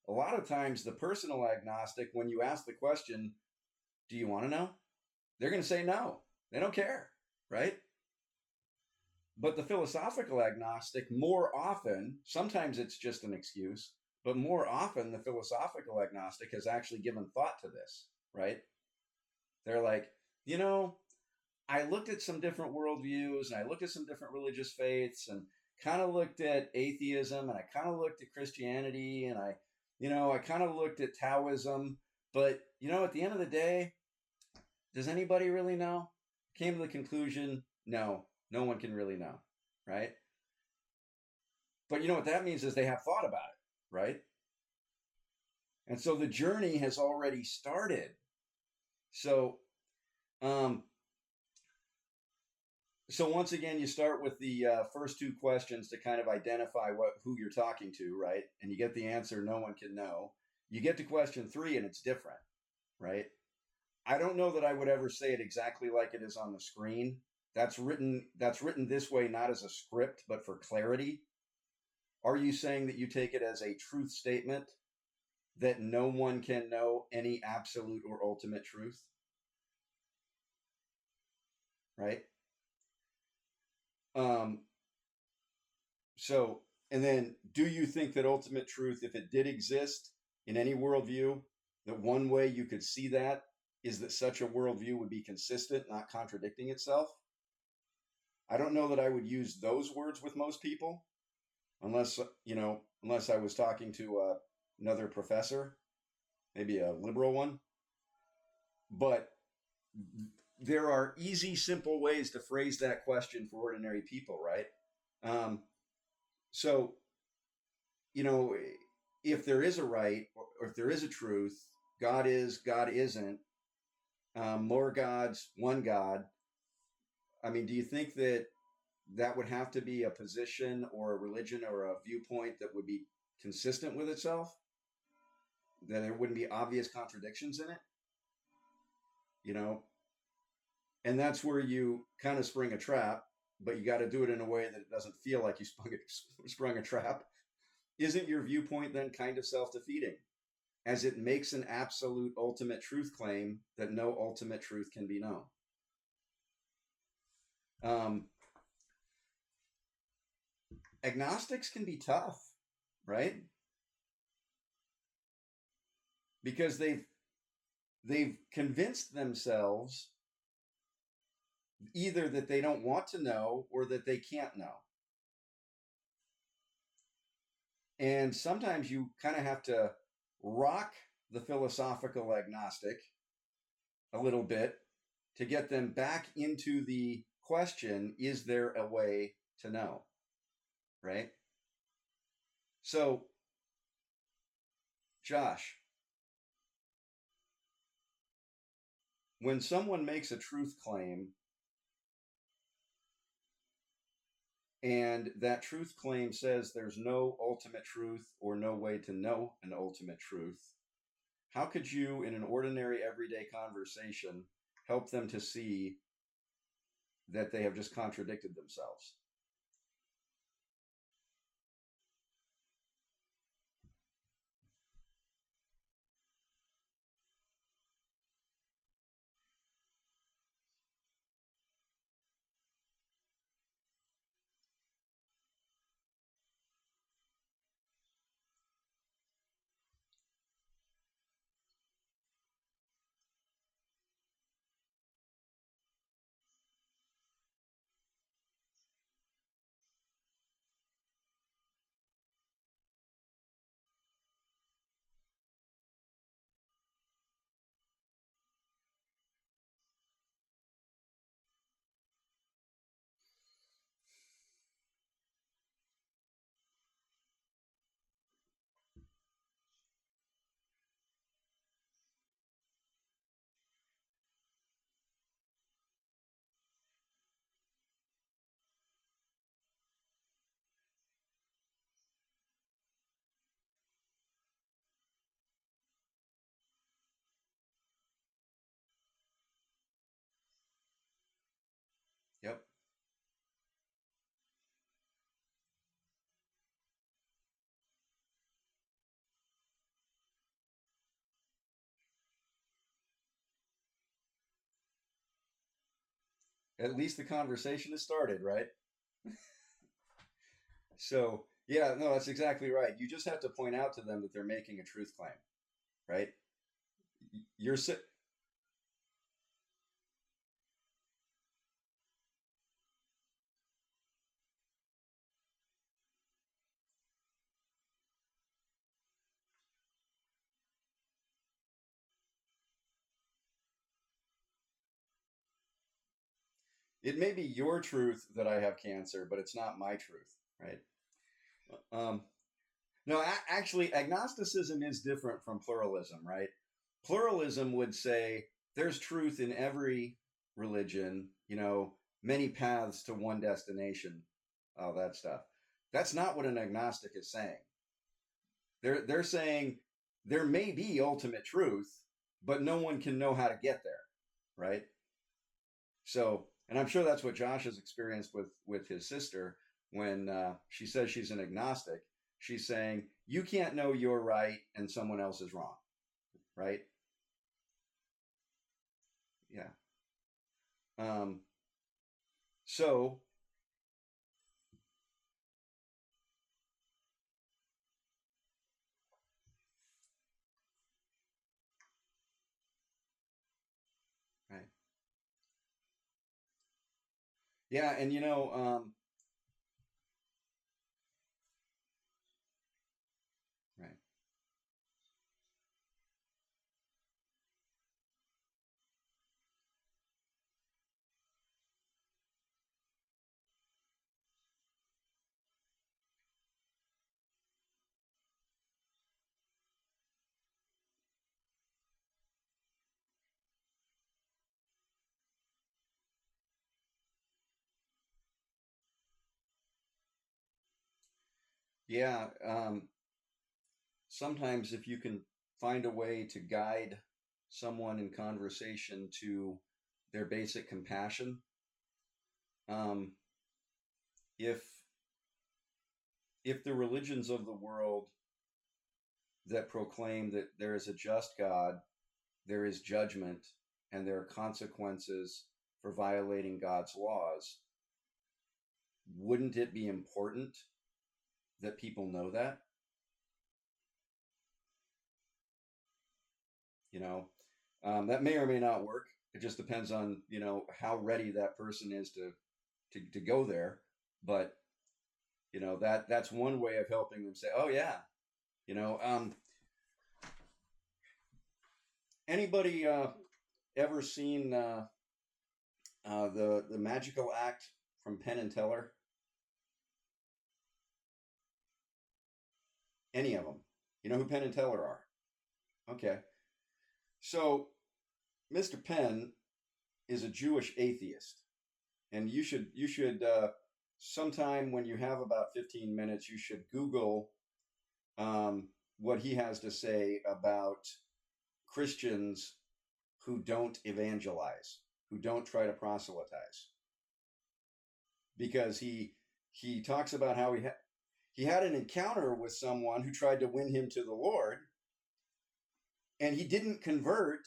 A lot of times, the personal agnostic, when you ask the question, "Do you want to know?" they're going to say no. They don't care. Right? But the philosophical agnostic, more often, sometimes it's just an excuse, but more often, the philosophical agnostic has actually given thought to this. Right? They're like, you know, I looked at some different worldviews and I looked at some different religious faiths and kind of looked at atheism and I kind of looked at Christianity and I kind of looked at Taoism. But, at the end of the day, does anybody really know? Came to the conclusion, no, no one can really know. Right. But you know what that means is they have thought about it. Right. And so the journey has already started. So, um, So once again, you start with the first two questions to kind of identify who you're talking to, right? And you get the answer, no one can know. You get to question three, and it's different, right? I don't know that I would ever say it exactly like it is on the screen. That's written this way not as a script, but for clarity. Are you saying that you take it as a truth statement that no one can know any absolute or ultimate truth? Right? Um, so, and then do you think that ultimate truth, if it did exist in any worldview, that one way you could see that is that such a worldview would be consistent, not contradicting itself? I don't know that I would use those words with most people unless, unless I was talking to another professor, maybe a liberal one. But there are easy, simple ways to phrase that question for ordinary people, right? Um, so, you know, if there is a right or if there is a truth, God is, God isn't, more gods, one God. I mean, do you think that that would have to be a position or a religion or a viewpoint that would be consistent with itself? That there wouldn't be obvious contradictions in it, you know? And that's where you kind of spring a trap, but you got to do it in a way that it doesn't feel like you sprung a trap. Isn't your viewpoint then kind of self-defeating, as it makes an absolute ultimate truth claim that no ultimate truth can be known? Um, Agnostics can be tough, right? Because they've convinced themselves either that they don't want to know or that they can't know. And sometimes you kind of have to rock the philosophical agnostic a little bit to get them back into the question, is there a way to know? Right? So, Josh, when someone makes a truth claim and that truth claim says there's no ultimate truth or no way to know an ultimate truth, how could you, in an ordinary everyday conversation, help them to see that they have just contradicted themselves? Yep. At least the conversation has started, right? So, yeah, no, that's exactly right. You just have to point out to them that they're making a truth claim, right? You're it may be your truth that I have cancer, but it's not my truth, right? Um, no, actually, agnosticism is different from pluralism, right? Pluralism would say there's truth in every religion, many paths to one destination, all that stuff. That's not what an agnostic is saying. They're saying there may be ultimate truth, but no one can know how to get there, right? So, and I'm sure that's what Josh has experienced with his sister. when she says she's an agnostic, she's saying you can't know you're right and someone else is wrong, right? Yeah. Um, so, right. Yeah, and right. Yeah. Sometimes if you can find a way to guide someone in conversation to their basic compassion, um, if the religions of the world that proclaim that there is a just God, there is judgment, and there are consequences for violating God's laws, wouldn't it be important that people know that? You know, that may or may not work. It just depends on how ready that person is to go there. But that's one way of helping them say, oh yeah, you know. Anybody ever seen the Magical Act from Penn and Teller? Any of them? You know who Penn and Teller are? Okay, so Mr. Penn is a Jewish atheist, and you should sometime when you have about 15 minutes, you should Google what he has to say about Christians who don't evangelize, who don't try to proselytize, because he talks about how he had an encounter with someone who tried to win him to the Lord, and he didn't convert,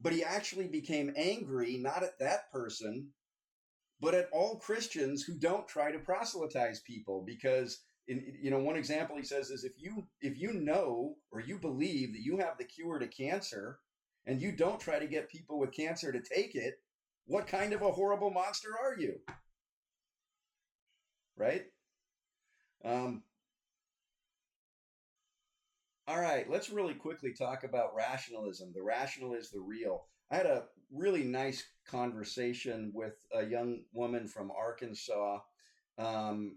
but he actually became angry not at that person, but at all Christians who don't try to proselytize people. Because one example he says is if you know or you believe that you have the cure to cancer and you don't try to get people with cancer to take it, what kind of a horrible monster are you? Right? Um, all right, let's really quickly talk about rationalism. The rational is the real. I had a really nice conversation with a young woman from Arkansas. Um,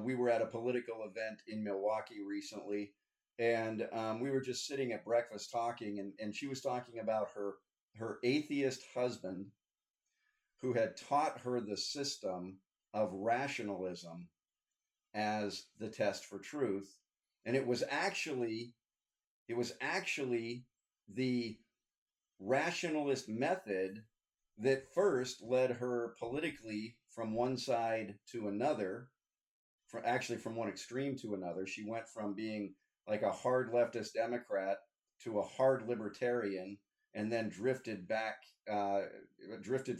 we were at a political event in Milwaukee recently, and we were just sitting at breakfast talking, and she was talking about her atheist husband who had taught her the system of rationalism as the test for truth. And it was actually the rationalist method that first led her politically from one side to another, from one extreme to another. She went from being like a hard leftist Democrat to a hard libertarian, and then drifted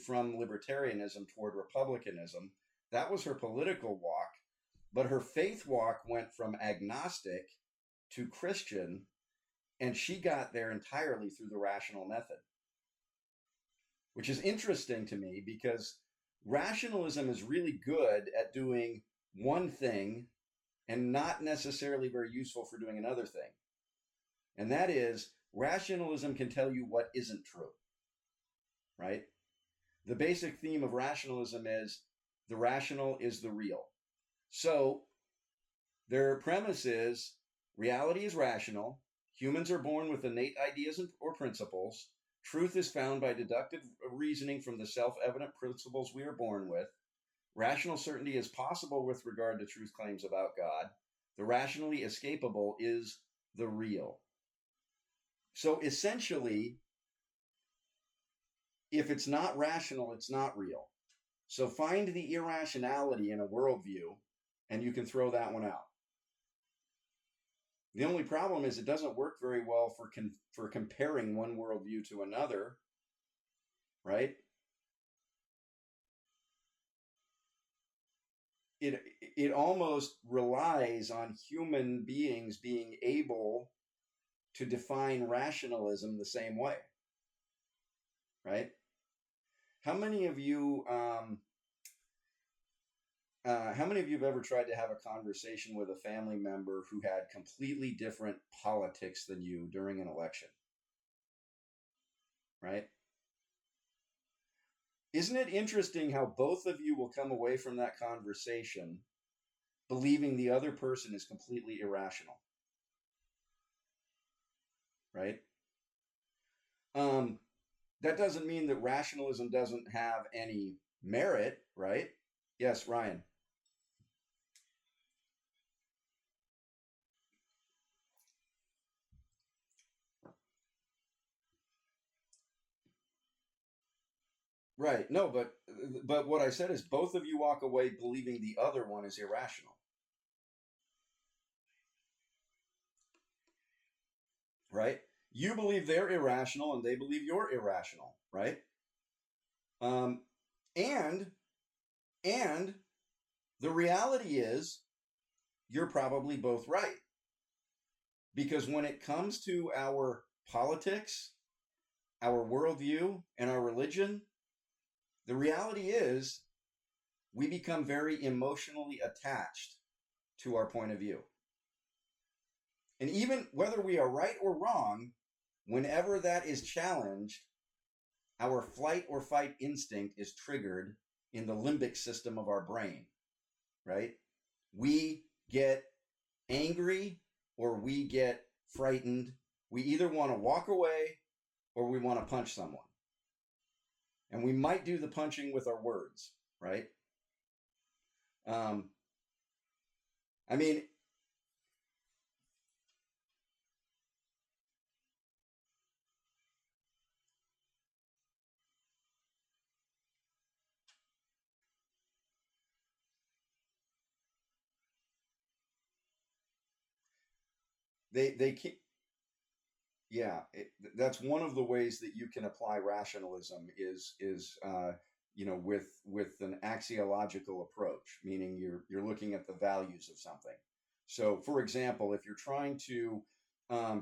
from libertarianism toward republicanism. That was her political walk, but her faith walk went from agnostic to Christian, and she got there entirely through the rational method, which is interesting to me because rationalism is really good at doing one thing and not necessarily very useful for doing another thing. And that is, rationalism can tell you what isn't true, right? The basic theme of rationalism is the rational is the real. So their premise is reality is rational. Humans are born with innate ideas or principles. Truth is found by deductive reasoning from the self-evident principles we are born with. Rational certainty is possible with regard to truth claims about God. The rationally escapable is the real. So essentially, if it's not rational, it's not real. So find the irrationality in a worldview, and you can throw that one out. The only problem is it doesn't work very well for comparing one worldview to another, right? It almost relies on human beings being able to define rationalism the same way, right? How many of you have ever tried to have a conversation with a family member who had completely different politics than you during an election, right? Isn't it interesting how both of you will come away from that conversation believing the other person is completely irrational, right? That doesn't mean that rationalism doesn't have any merit, right? Yes, Ryan. Right. No, but what I said is both of you walk away believing the other one is irrational, right? You believe they're irrational and they believe you're irrational, right? Um, and and the reality is you're probably both right, because when it comes to our politics, our worldview, and our religion, the reality is we become very emotionally attached to our point of view. And even whether we are right or wrong, whenever that is challenged, our flight or fight instinct is triggered in the limbic system of our brain, right? We get angry or we get frightened. We either want to walk away or we want to punch someone. And we might do the punching with our words, right? Um, I mean, they keep, yeah, that's one of the ways that you can apply rationalism is with an axiological approach, meaning you're looking at the values of something. So, for example, if you're trying to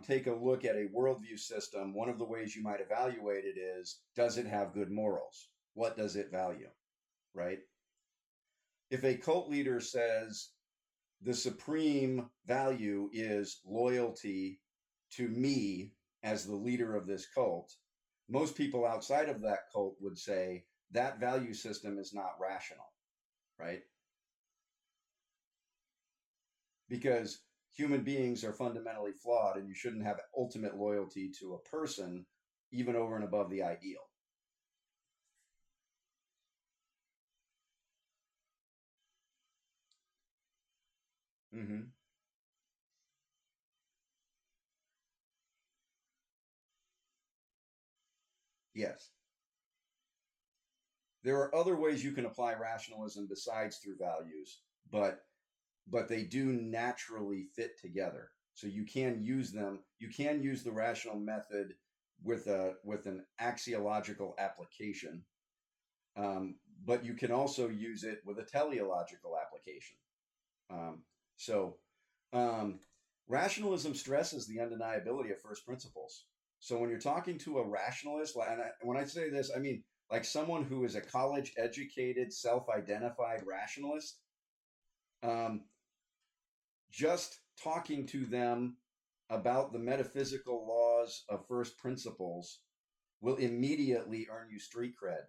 take a look at a worldview system, one of the ways you might evaluate it is, does it have good morals? What does it value? Right? If a cult leader says the supreme value is loyalty to me as the leader of this cult, most people outside of that cult would say that value system is not rational, right? Because human beings are fundamentally flawed and you shouldn't have ultimate loyalty to a person even over and above the ideal. Mm-hmm. Yes. There are other ways you can apply rationalism besides through values, but they do naturally fit together. So you can use them. You can use the rational method with an axiological application, um, but you can also use it with a teleological application. Um, so um, rationalism stresses the undeniability of first principles. So when you're talking to a rationalist, and when I say this, I mean like someone who is a college educated, self identified rationalist. Um, just talking to them about the metaphysical laws of first principles will immediately earn you street cred,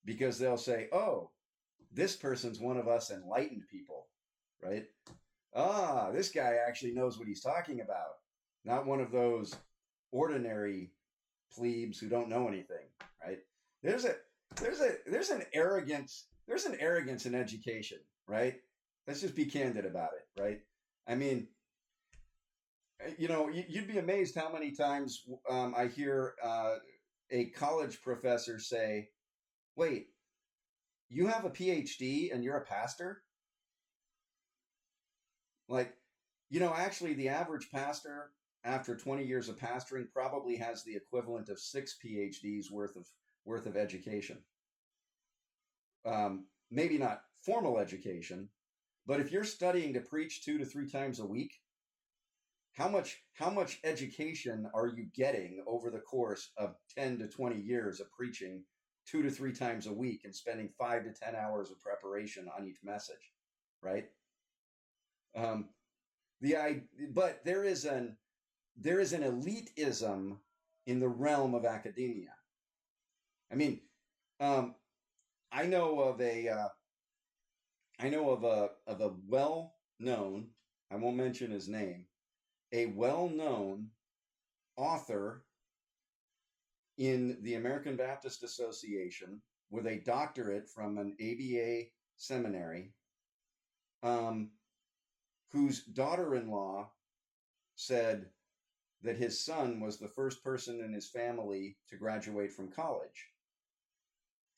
because they'll say, oh, this person's one of us enlightened people, right? Ah, this guy actually knows what he's talking about, not one of those ordinary plebes who don't know anything, right? There's a there's an arrogance in education, right? Let's just be candid about it, right? I mean, you'd be amazed how many times I hear a college professor say, "Wait, you have a PhD and you're a pastor? Like, actually, the average pastor after 20 years of pastoring probably has the equivalent of 6 PhDs worth of education. Maybe not formal education, but if you're studying to preach 2 to 3 times a week, how much education are you getting over the course of 10 to 20 years of preaching 2 to 3 times a week and spending 5 to 10 hours of preparation on each message, right? But there is an elitism in the realm of academia. I mean, I know of a well-known, I won't mention his name, a well-known author in the American Baptist Association with a doctorate from an ABA seminary, whose daughter-in-law said that his son was the first person in his family to graduate from college.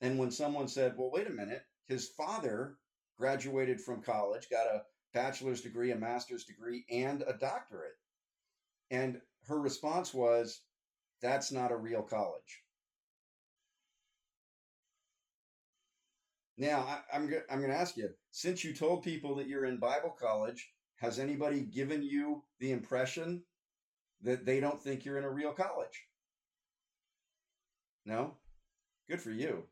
And when someone said, well, wait a minute, his father graduated from college, got a bachelor's degree, a master's degree, and a doctorate. And her response was, that's not a real college. Now, I'm going to ask you, since you told people that you're in Bible college, has anybody given you the impression that they don't think you're in a real college? No? Good for you.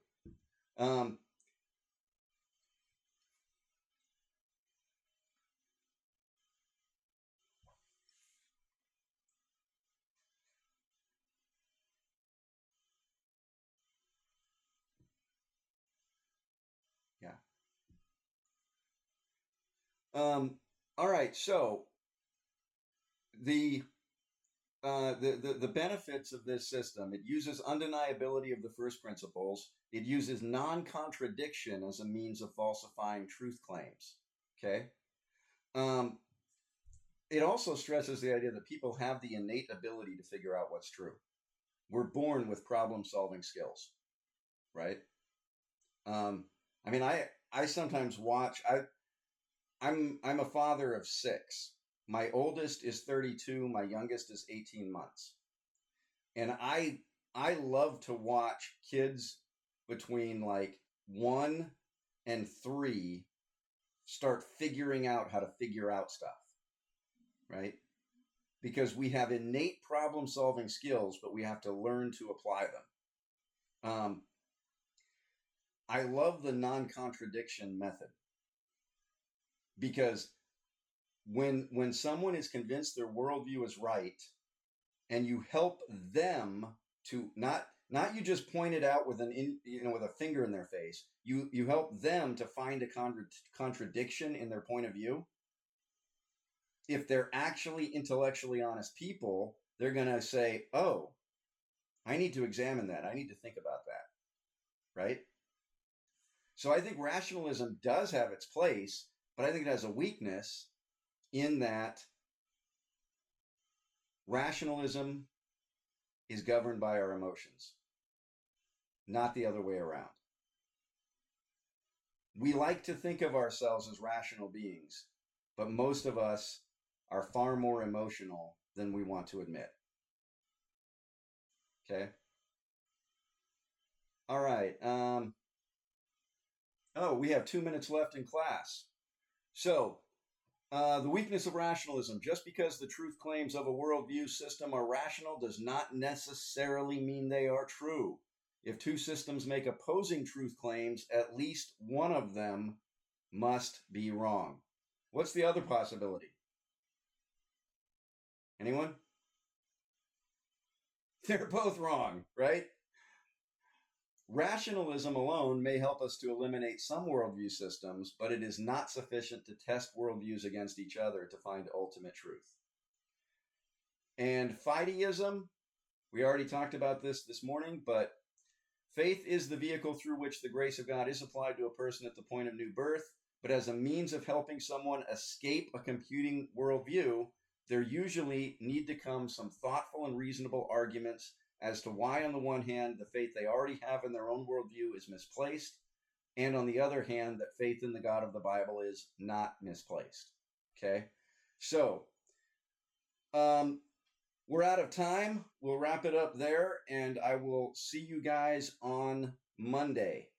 Yeah. All right. So the benefits of this system: it uses undeniability of the first principles. It uses non-contradiction as a means of falsifying truth claims. Okay. It also stresses the idea that people have the innate ability to figure out what's true. We're born with problem-solving skills, right? I mean, I sometimes watch. I'm a father of 6. My oldest is 32. My youngest is 18 months, and I love to watch kids between like 1 and 3 start figuring out how to figure out stuff, right? Because we have innate problem-solving skills, but we have to learn to apply them. I love the non-contradiction method, because when someone is convinced their worldview is right, and you help them to not you just point it out with with a finger in their face, you help them to find a contradiction in their point of view. If they're actually intellectually honest people, they're going to say, oh, I need to examine that. I need to think about that, right? So I think rationalism does have its place, but I think it has a weakness in that rationalism is governed by our emotions, not the other way around. We like to think of ourselves as rational beings, but most of us are far more emotional than we want to admit. Okay? All right. We have 2 minutes left in class. So, the weakness of rationalism: just because the truth claims of a worldview system are rational does not necessarily mean they are true. If 2 systems make opposing truth claims, at least one of them must be wrong. What's the other possibility? Anyone? They're both wrong, right? Rationalism alone may help us to eliminate some worldview systems, but it is not sufficient to test worldviews against each other to find ultimate truth. And fideism, we already talked about this morning, but faith is the vehicle through which the grace of God is applied to a person at the point of new birth, but as a means of helping someone escape a computing worldview, there usually need to come some thoughtful and reasonable arguments as to why, on the one hand, the faith they already have in their own worldview is misplaced, and on the other hand, that faith in the God of the Bible is not misplaced. Okay, so we're out of time. We'll wrap it up there, and I will see you guys on Monday.